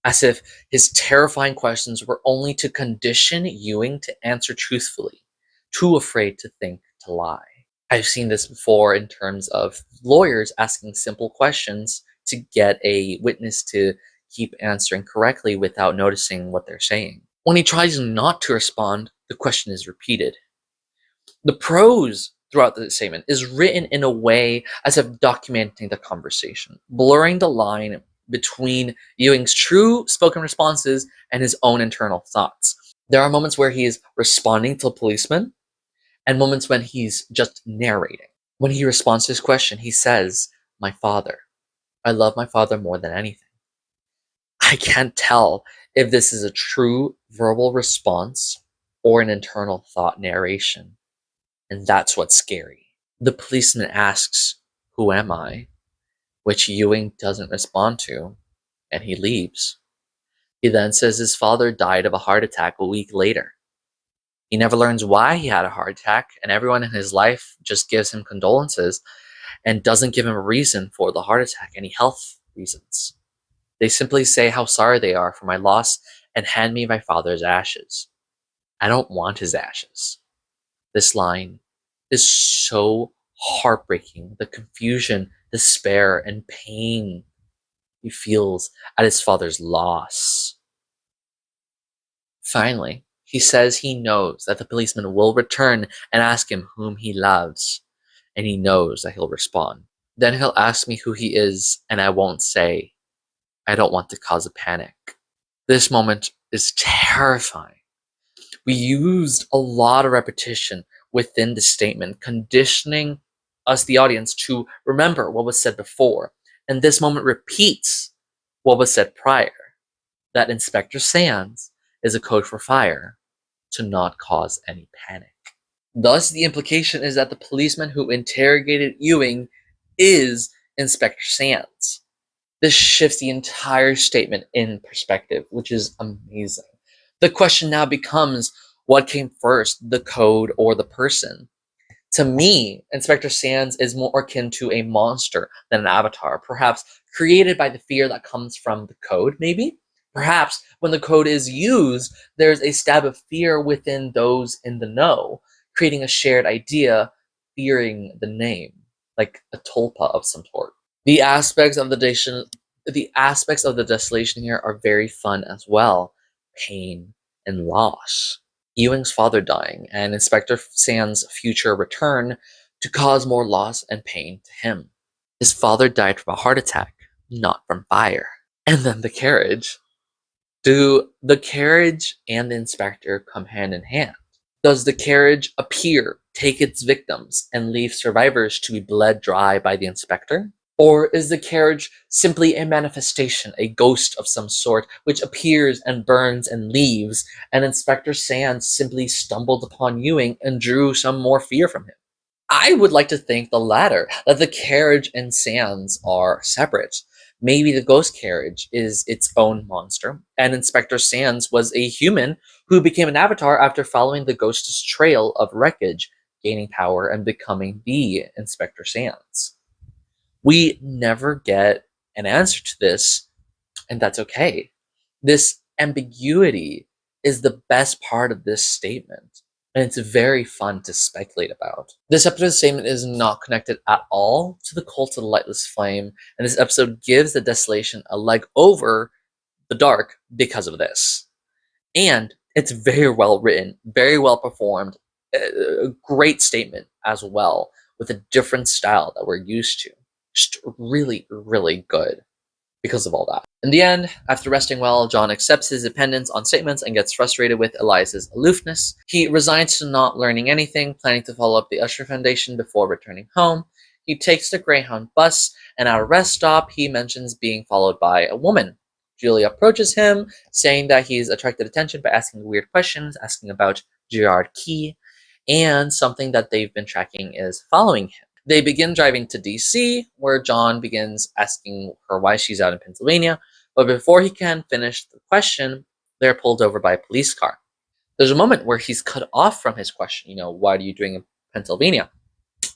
As if his terrifying questions were only to condition Ewing to answer truthfully, too afraid to think to lie. I've seen this before in terms of lawyers asking simple questions to get a witness to keep answering correctly without noticing what they're saying. When he tries not to respond, the question is repeated. The prose throughout the statement is written in a way as if documenting the conversation, blurring the line between Ewing's true spoken responses and his own internal thoughts. There are moments where he is responding to the policeman and moments when he's just narrating. When he responds to his question, he says, "My father. I love my father more than anything." I can't tell if this is a true verbal response or an internal thought narration. And that's what's scary. The policeman asks, "Who am I?" which Ewing doesn't respond to, and he leaves. He then says his father died of a heart attack a week later. He never learns why he had a heart attack, and everyone in his life just gives him condolences and doesn't give him a reason for the heart attack, any health reasons. They simply say how sorry they are for my loss and hand me my father's ashes. I don't want his ashes. This line is so heartbreaking. The confusion, despair, and pain he feels at his father's loss. Finally, He says he knows that the policeman will return and ask him whom he loves, and he knows that he'll respond. Then he'll ask me who he is, and I won't say. I don't want to cause a panic. This moment is terrifying. We used a lot of repetition within the statement, conditioning us, the audience, to remember what was said before. And this moment repeats what was said prior, that Inspector Sands is a code for fire, to not cause any panic. Thus, the implication is that the policeman who interrogated Ewing is Inspector Sands. This shifts the entire statement in perspective, which is amazing. The question now becomes, what came first, the code or the person? To me, Inspector Sands is more akin to a monster than an avatar, perhaps created by the fear that comes from the code, maybe? Perhaps when the code is used, there's a stab of fear within those in the know, creating a shared idea, fearing the name, like a tulpa of some sort. The aspects of the desolation here are very fun as well. Pain and loss. Ewing's father dying, and Inspector Sands' future return to cause more loss and pain to him. His father died from a heart attack, not from fire. And then the carriage. Do the carriage and the inspector come hand in hand? Does the carriage appear, take its victims, and leave survivors to be bled dry by the inspector? Or is the carriage simply a manifestation, a ghost of some sort, which appears and burns and leaves, and Inspector Sands simply stumbled upon Ewing and drew some more fear from him? I would like to think the latter, that the carriage and Sands are separate. Maybe the ghost carriage is its own monster, and Inspector Sands was a human who became an avatar after following the ghost's trail of wreckage, gaining power and becoming the Inspector Sands. We never get an answer to this, and that's okay. This ambiguity is the best part of this statement, and it's very fun to speculate about. This episode's statement is not connected at all to the Cult of the Lightless Flame, and this episode gives the Desolation a leg over the Dark because of this. And it's very well written, very well performed, a great statement as well, with a different style that we're used to. Just really, really good because of all that. In the end, after resting well, John accepts his dependence on statements and gets frustrated with Elias's aloofness. He resigns to not learning anything, planning to follow up the Usher Foundation before returning home. He takes the Greyhound bus, and at a rest stop, he mentions being followed by a woman. Julia approaches him, saying that he's attracted attention by asking weird questions, asking about Gerard Key, and something that they've been tracking is following him. They begin driving to DC, where John begins asking her why she's out in Pennsylvania, but before he can finish the question, they're pulled over by a police car. There's a moment where he's cut off from his question, what are you doing in Pennsylvania?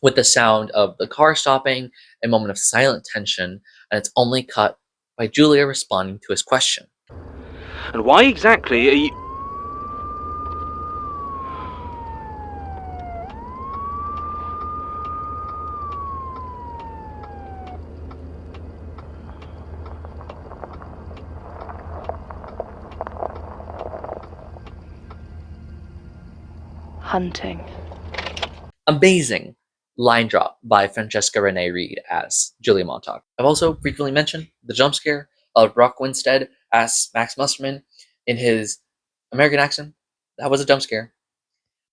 With the sound of the car stopping, a moment of silent tension, and it's only cut by Julia responding to his question. And why exactly are you... Hunting. Amazing line drop by Francesca Renee Reed as Julia Montauk. I've also briefly mentioned the jump scare of Brock Winstead as Max Musterman in his American accent. That was a jump scare.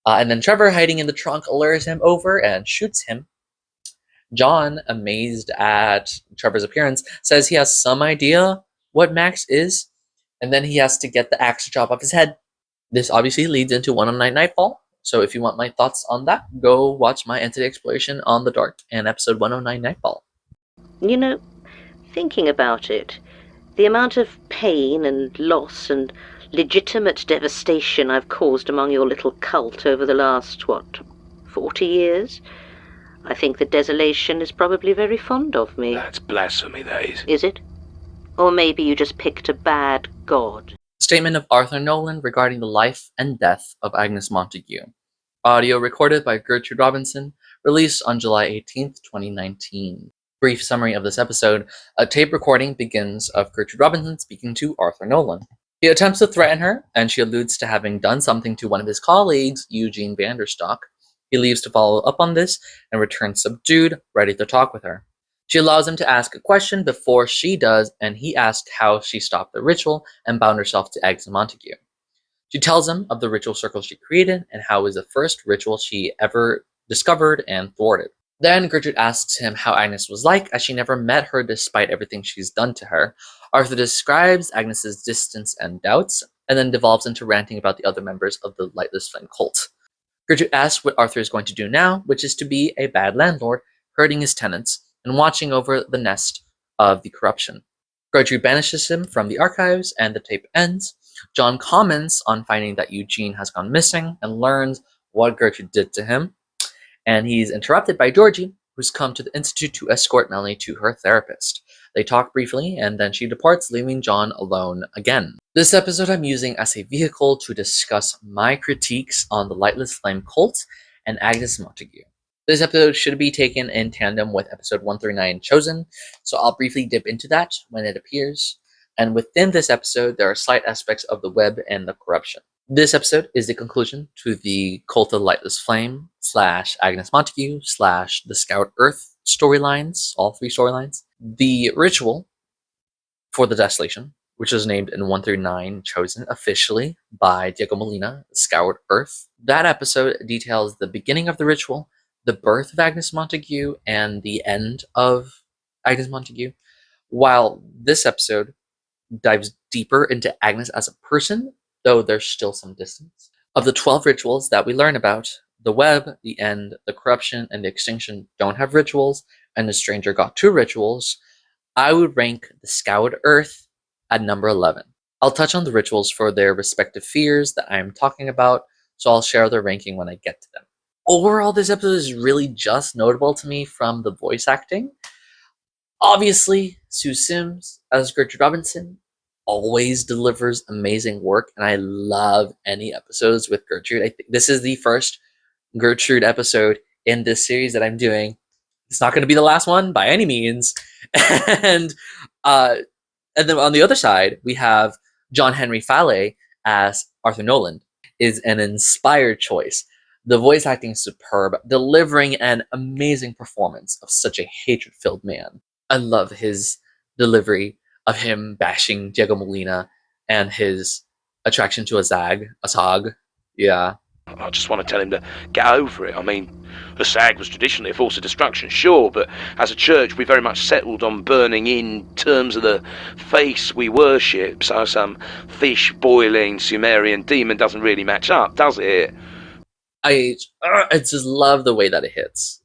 And then Trevor, hiding in the trunk, lures him over and shoots him. John, amazed at Trevor's appearance, says he has some idea what Max is, and then he has to get the axe to chop off his head. This obviously leads into 109 Nightfall. So if you want my thoughts on that, go watch my entity exploration on the Dark and episode 109 Nightfall. Thinking about it, the amount of pain and loss and legitimate devastation I've caused among your little cult over the last, 40 years? I think the Desolation is probably very fond of me. That's blasphemy, that is. Is it? Or maybe you just picked a bad god. Statement of Arthur Nolan regarding the life and death of Agnes Montague. Audio recorded by Gertrude Robinson, released on July 18th, 2019. Brief summary of this episode. A tape recording begins of Gertrude Robinson speaking to Arthur Nolan. He attempts to threaten her, and she alludes to having done something to one of his colleagues, Eugene Vanderstock. He leaves to follow up on this and returns subdued, ready to talk with her. She allows him to ask a question before she does, and he asks how she stopped the ritual and bound herself to Agnes Montague. She tells him of the ritual circle she created and how it was the first ritual she ever discovered and thwarted. Then Gertrude asks him how Agnes was like, as she never met her despite everything she's done to her. Arthur describes Agnes's distance and doubts, and then devolves into ranting about the other members of the Lightless Flame cult. Gertrude asks what Arthur is going to do now, which is to be a bad landlord, hurting his tenants, and watching over the nest of the corruption. Gertrude banishes him from the archives, and the tape ends. John comments on finding that Eugene has gone missing and learns what Gertrude did to him. And he's interrupted by Georgie, who's come to the Institute to escort Melanie to her therapist. They talk briefly, and then she departs, leaving John alone again. This episode I'm using as a vehicle to discuss my critiques on the Lightless Flame cult and Agnes Montague. This episode should be taken in tandem with episode 139 Chosen, so I'll briefly dip into that when it appears. And within this episode, there are slight aspects of the web and the corruption. This episode is the conclusion to the Cult of Lightless Flame / Agnes Montague / the Scout Earth storylines, all 3 storylines. The ritual for the Desolation, which was named in 139 Chosen officially by Diego Molina, Scout Earth. That episode details the beginning of the ritual, the birth of Agnes Montague, and the end of Agnes Montague, while this episode dives deeper into Agnes as a person, though there's still some distance. Of the 12 rituals that we learn about, the web, the end, the corruption, and the extinction don't have rituals, and the stranger got 2 rituals. I would rank the Scoured Earth at number 11. I'll touch on the rituals for their respective fears that I'm talking about, so I'll share their ranking when I get to them. Overall, this episode is really just notable to me from the voice acting. Obviously, Sue Sims as Gertrude Robinson always delivers amazing work, and I love any episodes with Gertrude. I think this is the first Gertrude episode in this series that I'm doing. It's not going to be the last one by any means. and then on the other side, we have John Henry Falle as Arthur Noland. Is an inspired choice. The voice acting is superb, delivering an amazing performance of such a hatred-filled man. I love his delivery of him bashing Diego Molina and his attraction to Azag. Yeah. I just want to tell him to get over it. I mean, the SAG was traditionally a force of destruction, sure, but as a church we very much settled on burning in terms of the face we worship, so some fish boiling Sumerian demon doesn't really match up, does it? I just love the way that it hits.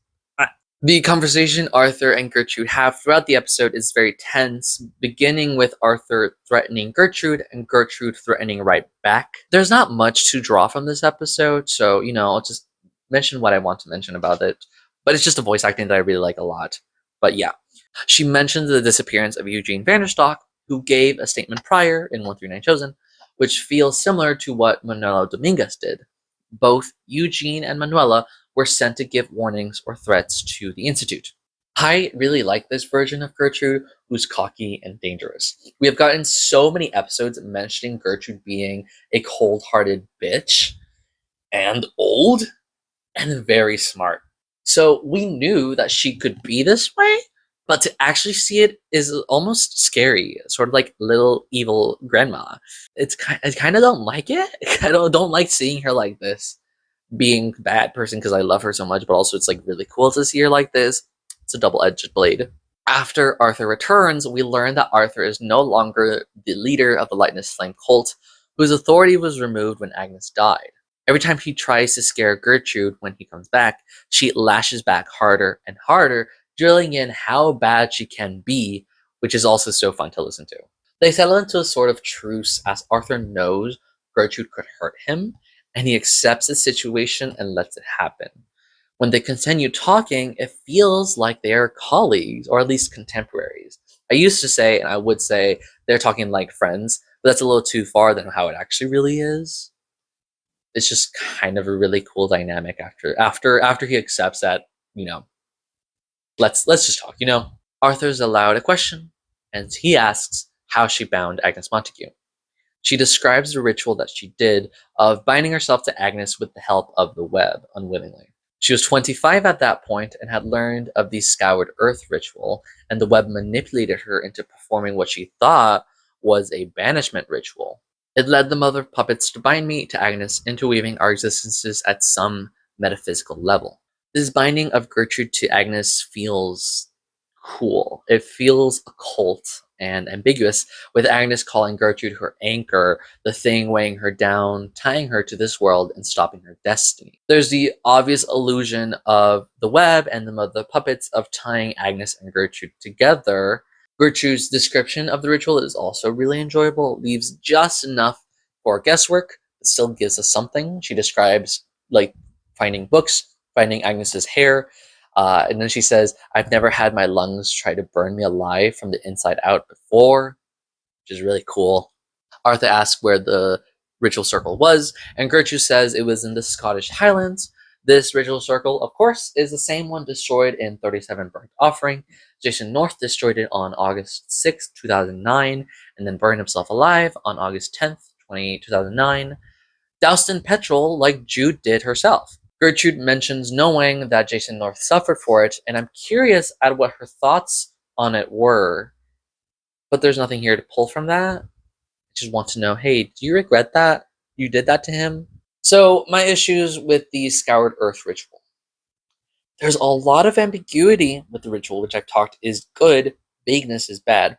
The conversation Arthur and Gertrude have throughout the episode is very tense, beginning with Arthur threatening Gertrude and Gertrude threatening right back. There's not much to draw from this episode, so, I'll just mention what I want to mention about it. But it's just a voice acting that I really like a lot. But yeah. She mentions the disappearance of Eugene Vanderstock, who gave a statement prior in 139 Chosen, which feels similar to what Manuela Dominguez did. Both Eugene and Manuela were sent to give warnings or threats to the Institute. I really like this version of Gertrude, who's cocky and dangerous. We have gotten so many episodes mentioning Gertrude being a cold-hearted bitch, and old, and very smart. So we knew that she could be this way, but to actually see it is almost scary, sort of like little evil grandma. I kind of don't like it. I don't like seeing her like this, being a bad person because I love her so much, but also it's like really cool to see her like this. It's a double-edged blade. After Arthur returns, we learn that Arthur is no longer the leader of the Lightless Flame cult, whose authority was removed when Agnes died. Every time he tries to scare Gertrude when he comes back, she lashes back harder and harder, drilling in how bad she can be, which is also so fun to listen to. They settle into a sort of truce as Arthur knows Gertrude could hurt him, and he accepts the situation and lets it happen. When they continue talking, it feels like they are colleagues, or at least contemporaries. I used to say, and I would say, they're talking like friends, but that's a little too far than how it actually really is. It's just kind of a really cool dynamic after he accepts that, let's just talk, Arthur's allowed a question, and he asks how she bound Agnes Montague. She describes the ritual that she did of binding herself to Agnes with the help of the web unwittingly. She was 25 at that point and had learned of the Scoured Earth ritual, and the web manipulated her into performing what she thought was a banishment ritual. It led the mother puppets to bind me to Agnes, interweaving our existences at some metaphysical level. This binding of Gertrude to Agnes feels cool. It feels occult and ambiguous, with Agnes calling Gertrude her anchor, the thing weighing her down, tying her to this world and stopping her destiny. There's the obvious illusion of the web and the mother puppets of tying Agnes and Gertrude together. Gertrude's description of the ritual is also really enjoyable. It leaves just enough for guesswork, but still gives us something. She describes like finding books, finding Agnes's hair, and then she says, "I've never had my lungs try to burn me alive from the inside out before," which is really cool. Arthur asks where the ritual circle was, and Gertrude says it was in the Scottish Highlands. This ritual circle, of course, is the same one destroyed in 37 Burnt Offering. Jason North destroyed it on August 6, 2009, and then burned himself alive on August 10th, 2009, doused in petrol like Jude did herself. Gertrude mentions knowing that Jason North suffered for it, and I'm curious at what her thoughts on it were. But there's nothing here to pull from that. I just want to know, hey, do you regret that you did that to him? So, my issues with the Scoured Earth ritual. There's a lot of ambiguity with the ritual, which I've talked is good, vagueness is bad.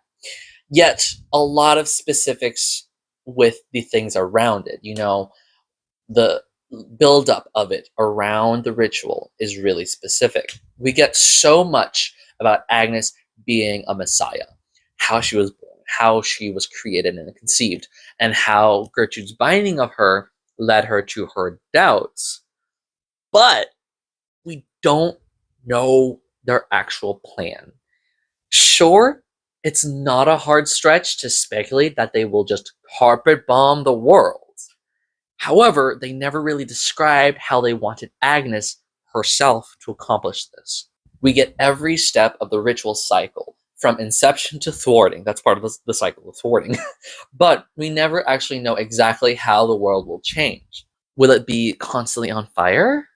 Yet, a lot of specifics with the things around it. You know, the buildup of it around the ritual is really specific. We get so much about Agnes being a messiah, how she was born, how she was created and conceived, and how Gertrude's binding of her led her to her doubts. But we don't know their actual plan. Sure, it's not a hard stretch to speculate that they will just carpet bomb the world. However, they never really described how they wanted Agnes herself to accomplish this. We get every step of the ritual cycle, from inception to thwarting. That's part of the cycle of thwarting. But we never actually know exactly how the world will change. Will it be constantly on fire?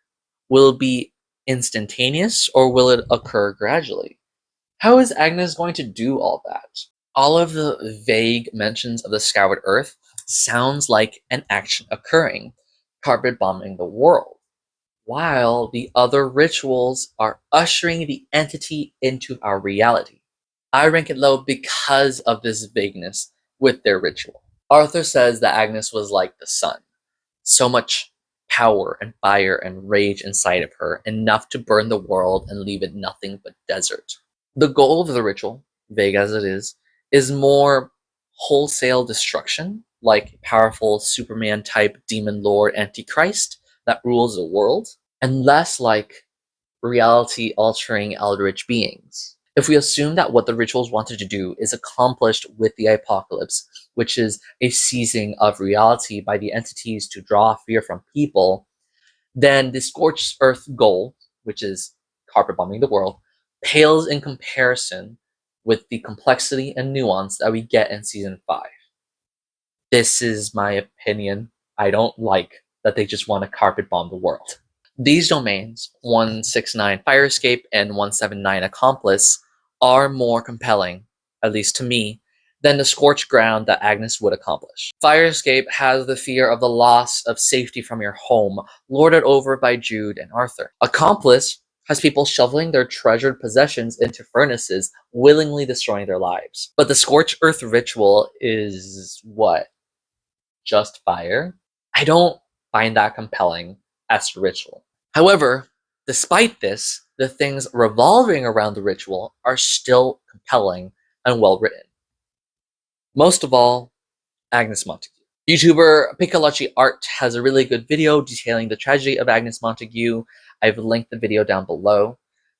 Will it be instantaneous, or will it occur gradually? How is Agnes going to do all that? All of the vague mentions of the Scoured Earth sounds like an action occurring, carpet bombing the world, while the other rituals are ushering the entity into our reality. I rank it low because of this vagueness with their ritual. Arthur says that Agnes was like the sun, so much power and fire and rage inside of her, enough to burn the world and leave it nothing but desert. The goal of the ritual, vague as it is more wholesale destruction, like powerful Superman-type demon lord Antichrist that rules the world, and less like reality-altering eldritch beings. If we assume that what the rituals wanted to do is accomplished with the apocalypse, which is a seizing of reality by the entities to draw fear from people, then the Scorched Earth goal, which is carpet bombing the world, pales in comparison with the complexity and nuance that we get in Season 5. This is my opinion. I don't like that they just want to carpet bomb the world. These domains, 169 Fire Escape and 179 Accomplice, are more compelling, at least to me, than the scorched ground that Agnes would accomplish. Fire Escape has the fear of the loss of safety from your home, lorded over by Jude and Arthur. Accomplice has people shoveling their treasured possessions into furnaces, willingly destroying their lives. But the Scorched Earth ritual is what? Just fire? I don't find that compelling as a ritual. However, despite this, the things revolving around the ritual are still compelling and well written. Most of all, Agnes Montague. YouTuber Piccology Art has a really good video detailing the tragedy of Agnes Montague. I've linked the video down below.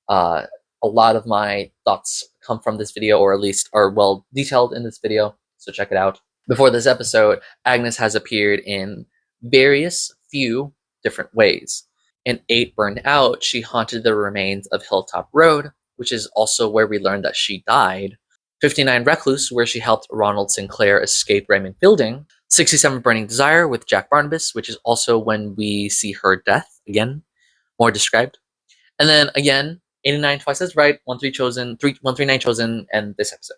A lot of my thoughts come from this video, or at least are well detailed in this video, so check it out. Before this episode, Agnes has appeared in various few different ways. In 8 Burned Out, she haunted the remains of Hilltop Road, which is also where we learned that she died. 59 Recluse, where she helped Ronald Sinclair escape Raymond Fielding. 67 Burning Desire with Jack Barnabas, which is also when we see her death again, more described. And then again, 89 Twice as Right, 139 Chosen, and this episode.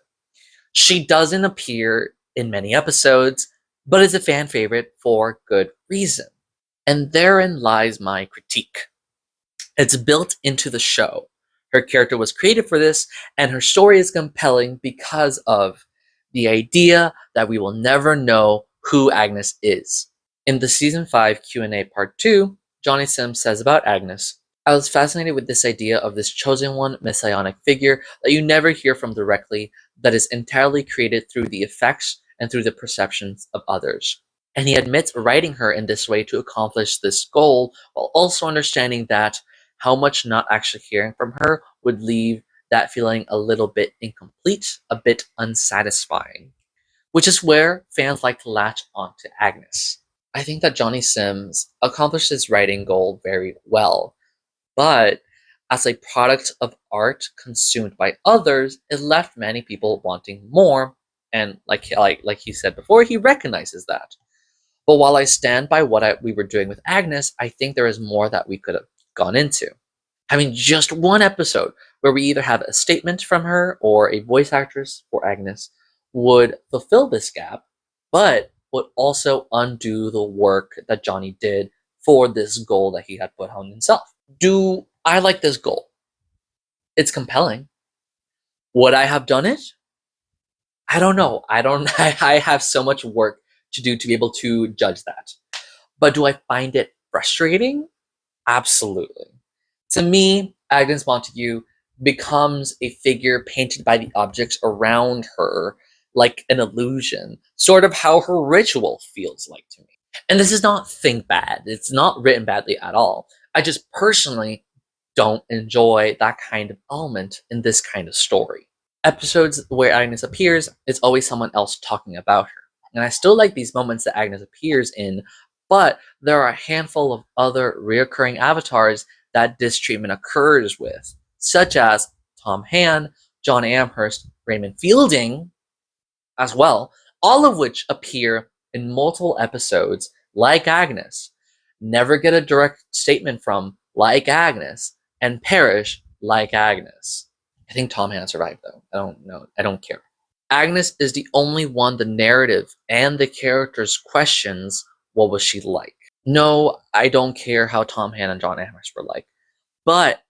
She doesn't appear in many episodes, but is a fan favorite for good reason. And therein lies my critique. It's built into the show. Her character was created for this, and her story is compelling because of the idea that we will never know who Agnes is. In the season 5 Q&A part 2, Johnny Sims says about Agnes, I was fascinated with this idea of this chosen one messianic figure that you never hear from directly, that is entirely created through the effects and through the perceptions of others. And he admits writing her in this way to accomplish this goal, while also understanding that how much not actually hearing from her would leave that feeling a little bit incomplete, a bit unsatisfying. Which is where fans like to latch onto Agnes. I think that Johnny Sims accomplished his writing goal very well, but as a product of art consumed by others, it left many people wanting more, and like he said before, he recognizes that. But while I stand by what we were doing with Agnes, I think there is more that we could have gone into. Having just one episode where we either have a statement from her or a voice actress for Agnes would fulfill this gap, but would also undo the work that Johnny did for this goal that he had put on himself. Do I like this goal? It's compelling. Would I have done it? I don't know. I have so much work to do to be able to judge that. But do I find it frustrating? Absolutely. To me, Agnes Montague becomes a figure painted by the objects around her like an illusion, sort of how her ritual feels like to me. And this is not think bad. It's not written badly at all. I just personally don't enjoy that kind of element in this kind of story. Episodes where Agnes appears, it's always someone else talking about her. And I still like these moments that Agnes appears in, but there are a handful of other reoccurring avatars that this treatment occurs with, such as Tom Han, John Amherst, Raymond Fielding, as well, all of which appear in multiple episodes like Agnes, never get a direct statement from like Agnes, and perish like Agnes. I think Tom Han survived though. I don't know. I don't care. Agnes is the only one the narrative and the characters questions what was she like. No, I don't care how Tom Han and John Amherst were like. But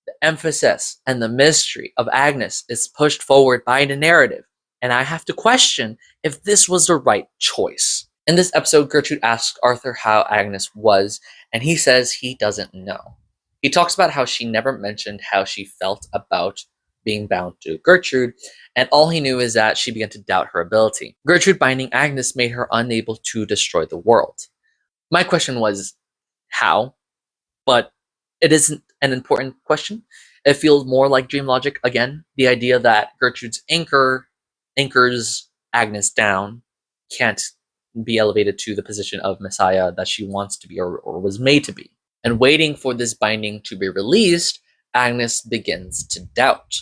the emphasis and the mystery of Agnes is pushed forward by the narrative, and I have to question if this was the right choice. In this episode, Gertrude asks Arthur how Agnes was, and he says he doesn't know. He talks about how she never mentioned how she felt about being bound to Gertrude, and all he knew is that she began to doubt her ability. Gertrude binding Agnes made her unable to destroy the world. My question was, how? But it isn't an important question. It feels more like dream logic again. The idea that Gertrude's anchors Agnes down, can't be elevated to the position of Messiah that she wants to be or was made to be. And waiting for this binding to be released, Agnes begins to doubt.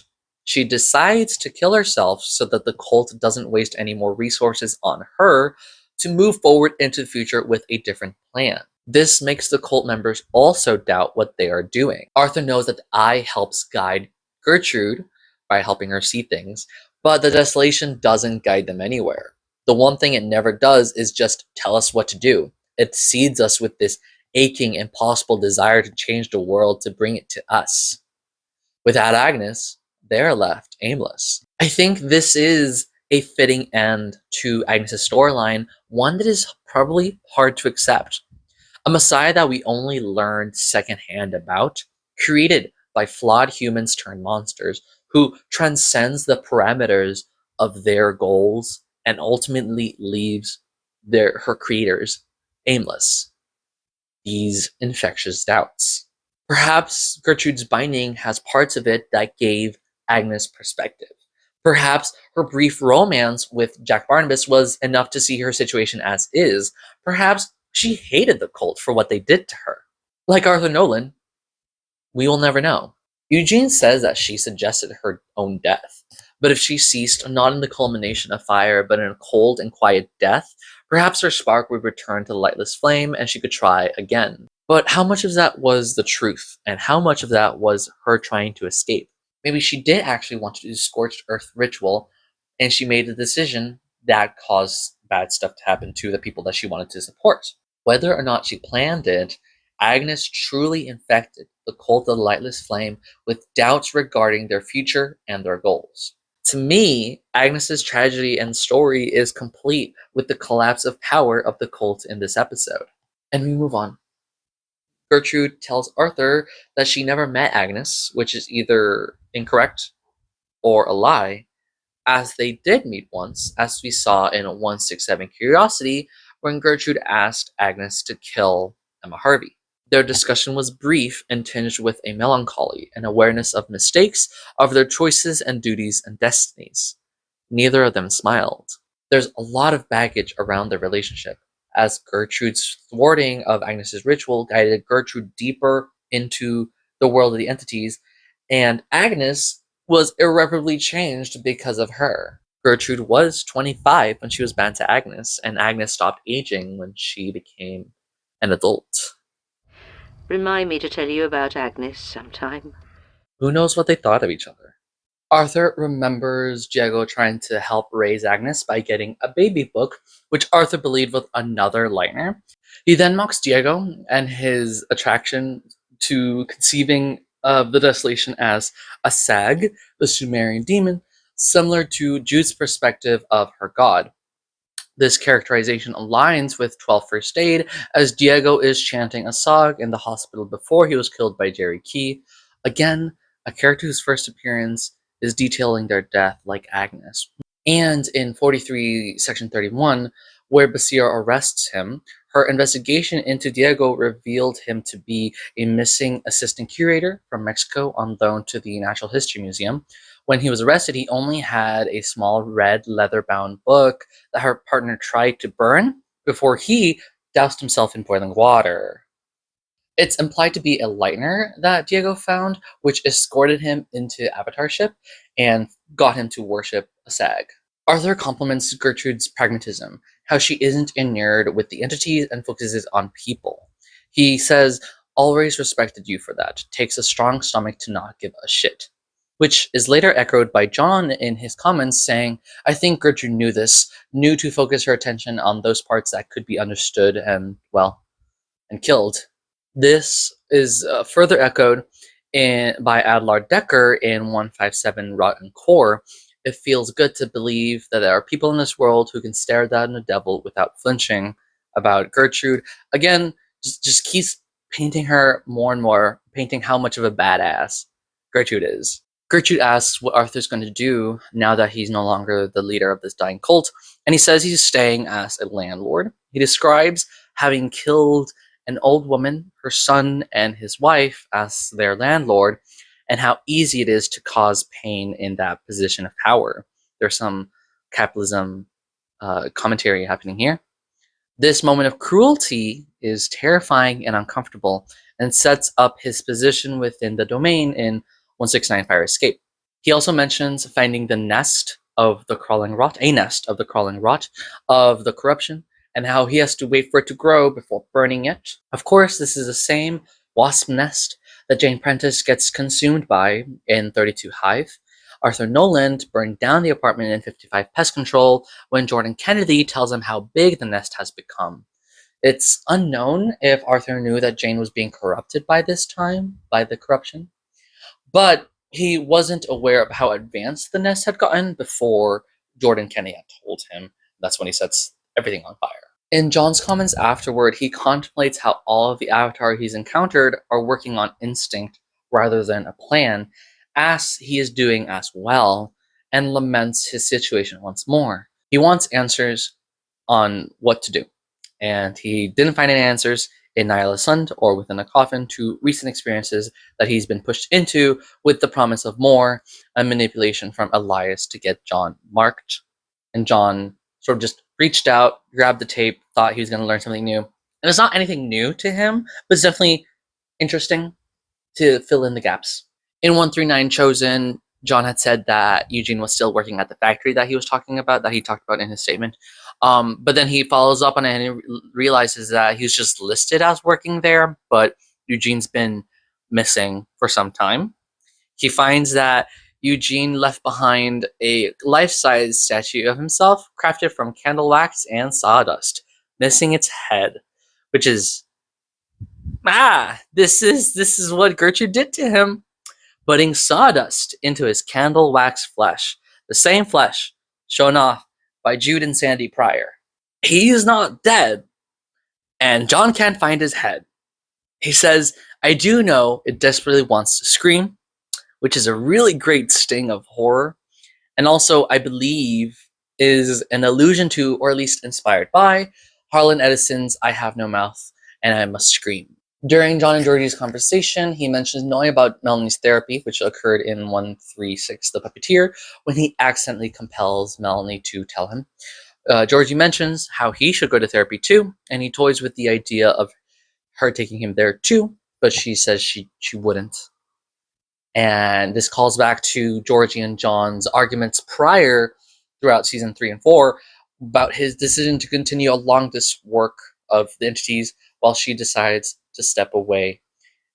She decides to kill herself so that the cult doesn't waste any more resources on her to move forward into the future with a different plan. This makes the cult members also doubt what they are doing. Arthur knows that the eye helps guide Gertrude by helping her see things, but the Desolation doesn't guide them anywhere. The one thing it never does is just tell us what to do. It seeds us with this aching, impossible desire to change the world, to bring it to us. Without Agnes, they're left aimless. I think this is a fitting end to Agnes' storyline, one that is probably hard to accept. A Messiah that we only learned secondhand about, created by flawed humans turned monsters, who transcends the parameters of their goals and ultimately leaves her creators aimless. These infectious doubts. Perhaps Gertrude's binding has parts of it that gave Agnes perspective. Perhaps her brief romance with Jack Barnabas was enough to see her situation as is. Perhaps she hated the cult for what they did to her. Like Arthur Nolan, we will never know. Eugene says that she suggested her own death, but if she ceased not in the culmination of fire but in a cold and quiet death, Perhaps her spark would return to the lightless flame and she could try again. But how much of that was the truth, and how much of that was her trying to escape? Maybe she did actually want to do scorched earth ritual, and she made a decision that caused bad stuff to happen to the people that she wanted to support. Whether or not she planned it, Agnes truly infected the cult of the lightless flame with doubts regarding their future and their goals. To me, Agnes's tragedy and story is complete with the collapse of power of the cult in this episode. And we move on. Gertrude tells Arthur that she never met Agnes, which is either incorrect or a lie, as they did meet once, as we saw in 167 Curiosity, when Gertrude asked Agnes to kill Emma Harvey. Their discussion was brief and tinged with a melancholy, an awareness of mistakes, of their choices and duties and destinies. Neither of them smiled. There's a lot of baggage around their relationship, as Gertrude's thwarting of Agnes's ritual guided Gertrude deeper into the world of the entities, and Agnes was irreparably changed because of her. Gertrude was 25 when she was bound to Agnes, and Agnes stopped aging when she became an adult. Remind me to tell you about Agnes sometime. Who knows what they thought of each other? Arthur remembers Diego trying to help raise Agnes by getting a baby book, which Arthur believed was another Lightner. He then mocks Diego and his attraction to conceiving of the Desolation as a Sag, the Sumerian demon, similar to Jude's perspective of her god. This characterization aligns with 12 First Aid, as Diego is chanting a song in the hospital before he was killed by Jerry Key. Again, a character whose first appearance is detailing their death like Agnes. And in 43, Section 31, where Basir arrests him, her investigation into Diego revealed him to be a missing assistant curator from Mexico on loan to the Natural History Museum. When he was arrested, he only had a small red leather-bound book that her partner tried to burn before he doused himself in boiling water. It's implied to be a Lightner that Diego found, which escorted him into Avatar ship and got him to worship a Sag. Arthur compliments Gertrude's pragmatism, how she isn't inured with the entities and focuses on people. He says, always respected you for that. Takes a strong stomach to not give a shit. Which is later echoed by John in his comments saying, I think Gertrude knew this, knew to focus her attention on those parts that could be understood and, well, and killed. This is further echoed by Adlar Decker in 157 Rotten Core. It feels good to believe that there are people in this world who can stare down the devil without flinching. About Gertrude, again, just keeps painting her more and more, painting how much of a badass Gertrude is. Gertrude asks what Arthur's going to do now that he's no longer the leader of this dying cult, and he says he's staying as a landlord. He describes having killed an old woman, her son, and his wife as their landlord, and how easy it is to cause pain in that position of power. There's some capitalism commentary happening here. This moment of cruelty is terrifying and uncomfortable, and sets up his position within the domain in 169 Fire Escape. He also mentions finding the nest of the crawling rot, a nest of the crawling rot of the corruption, and how he has to wait for it to grow before burning it. Of course, this is the same wasp nest that Jane Prentice gets consumed by in 32 Hive. Arthur Noland burned down the apartment in 55 Pest Control when Jordan Kennedy tells him how big the nest has become. It's unknown if Arthur knew that Jane was being corrupted by this time, by the corruption. But he wasn't aware of how advanced the nest had gotten before Jordan Kennedy had told him. That's when he sets everything on fire. In John's comments afterward, he contemplates how all of the Avatar he's encountered are working on instinct rather than a plan, as he is doing as well, and laments his situation once more. He wants answers on what to do, and he didn't find any answers in Nyla Sund or Within a Coffin to recent experiences that he's been pushed into with the promise of more, and manipulation from Elias to get John marked. And John sort of just reached out, grabbed the tape, thought he was going to learn something new. And it's not anything new to him, but it's definitely interesting to fill in the gaps. In 139 Chosen, John had said that Eugene was still working at the factory that he was talking about, that he talked about in his statement. But then he follows up on it and he realizes that he's just listed as working there, but Eugene's been missing for some time. He finds that Eugene left behind a life-size statue of himself crafted from candle wax and sawdust, missing its head, which is this is what Gertrude did to him, putting sawdust into his candle wax flesh, the same flesh shown off by Jude and Sandy prior. He's not dead, and John can't find his head. He says, "I do know it desperately wants to scream," which is a really great sting of horror, and also, I believe, is an allusion to, or at least inspired by, Harlan Edison's "I have no mouth and I must scream." During John and Georgie's conversation, he mentions knowing about Melanie's therapy, which occurred in 136, The Puppeteer, when he accidentally compels Melanie to tell him. Georgie mentions how he should go to therapy too, and he toys with the idea of her taking him there too, but she says she wouldn't. And this calls back to Georgie and John's arguments prior throughout season 3 and 4 about his decision to continue along this work of the entities while she decides to step away.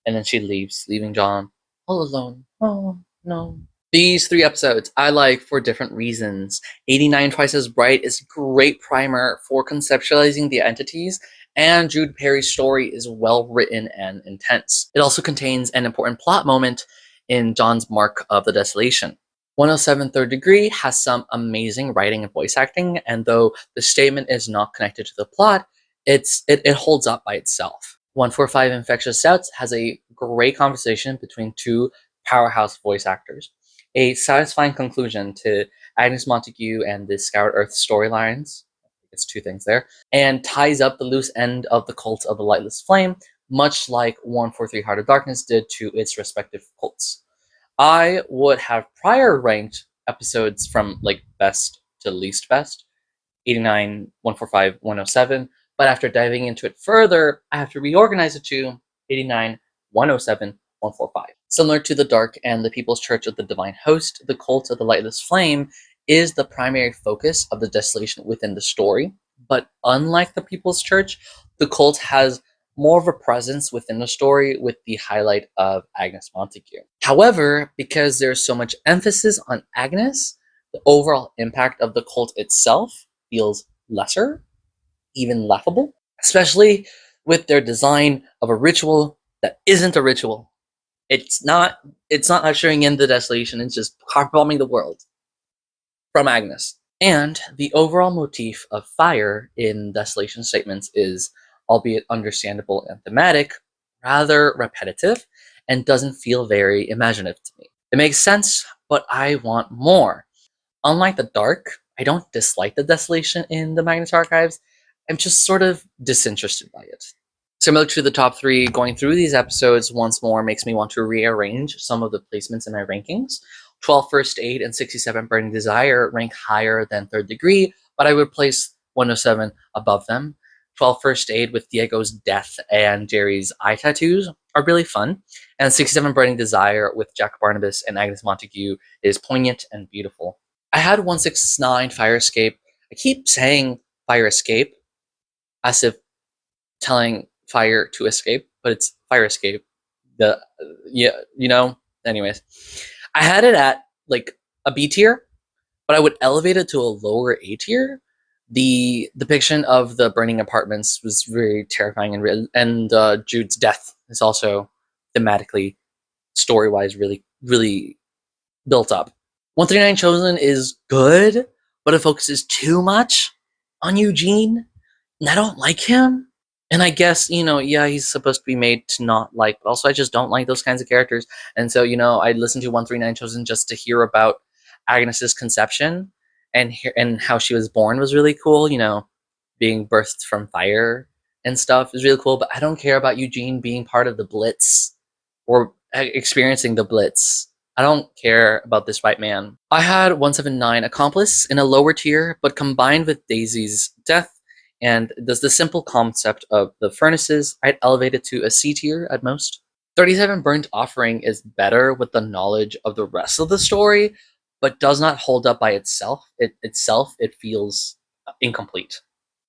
And then she leaves, leaving John all alone. Oh, no. These 3 episodes I like for different reasons. 89 Twice as Bright is a great primer for conceptualizing the entities, and Jude Perry's story is well written and intense. It also contains an important plot moment in John's Mark of the Desolation. 107 Third Degree has some amazing writing and voice acting, and though the statement is not connected to the plot, it holds up by itself. 145 Infectious Doubts has a great conversation between 2 powerhouse voice actors, a satisfying conclusion to Agnes Montague and the Scoured Earth storylines, it's 2 things there, and ties up the loose end of the Cult of the Lightless Flame, much like 143 Heart of Darkness did to its respective cults. I would have prior ranked episodes from like best to least best, 89, 145, 107, but after diving into it further, I have to reorganize it to 89, 107, 145. Similar to the Dark and the People's Church of the Divine Host, the Cult of the Lightless Flame is the primary focus of the Desolation within the story, but unlike the People's Church, the cult has more of a presence within the story with the highlight of Agnes Montague. However, because there's so much emphasis on Agnes, the overall impact of the cult itself feels lesser, even laughable, especially with their design of a ritual that isn't a ritual. It's not ushering in the desolation, it's just car bombing the world from Agnes. And the overall motif of fire in Desolation statements is, albeit understandable and thematic, rather repetitive and doesn't feel very imaginative to me. It makes sense, but I want more. Unlike the Dark, I don't dislike the Desolation in the Magnus archives, I'm just sort of disinterested by it. Similar to the top 3, going through these episodes once more makes me want to rearrange some of the placements in my rankings. 12 First Aid and 67 Burning Desire rank higher than Third Degree, but I would place 107 above them. 12 First Aid with Diego's death and Jerry's eye tattoos are really fun, and 67 Burning Desire with Jack Barnabas and Agnes Montague is poignant and beautiful. I had 169 Fire Escape. I keep saying Fire Escape as if telling fire to escape, but it's Fire Escape. Anyways. I had it at like a B tier, but I would elevate it to a lower A tier. The depiction of the burning apartments was very terrifying, and Jude's death is also thematically, story-wise, really, really built up. 139 Chosen is good, but it focuses too much on Eugene, and I don't like him. And I guess, he's supposed to be made to not like, but also I just don't like those kinds of characters. And so, I listened to 139 Chosen just to hear about Agnes's conception and how she was born was really cool, being birthed from fire and stuff is really cool, but I don't care about Eugene being part of the Blitz or experiencing the Blitz. I don't care about this white man. I had 179 Accomplice in a lower tier, but combined with Daisy's death and the simple concept of the furnaces, I'd elevate it to a C tier at most. 37 Burnt Offering is better with the knowledge of the rest of the story, but does not hold up by itself. It feels incomplete.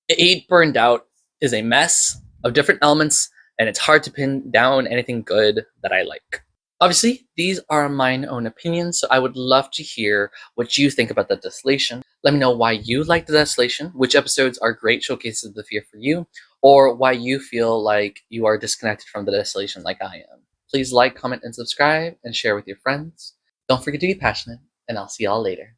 8 Burned Out is a mess of different elements, and it's hard to pin down anything good that I like. Obviously, these are my own opinions, so I would love to hear what you think about the Desolation. Let me know why you like the Desolation, which episodes are great showcases of the fear for you, or why you feel like you are disconnected from the Desolation like I am. Please like, comment, and subscribe, and share with your friends. Don't forget to be passionate, and I'll see y'all later.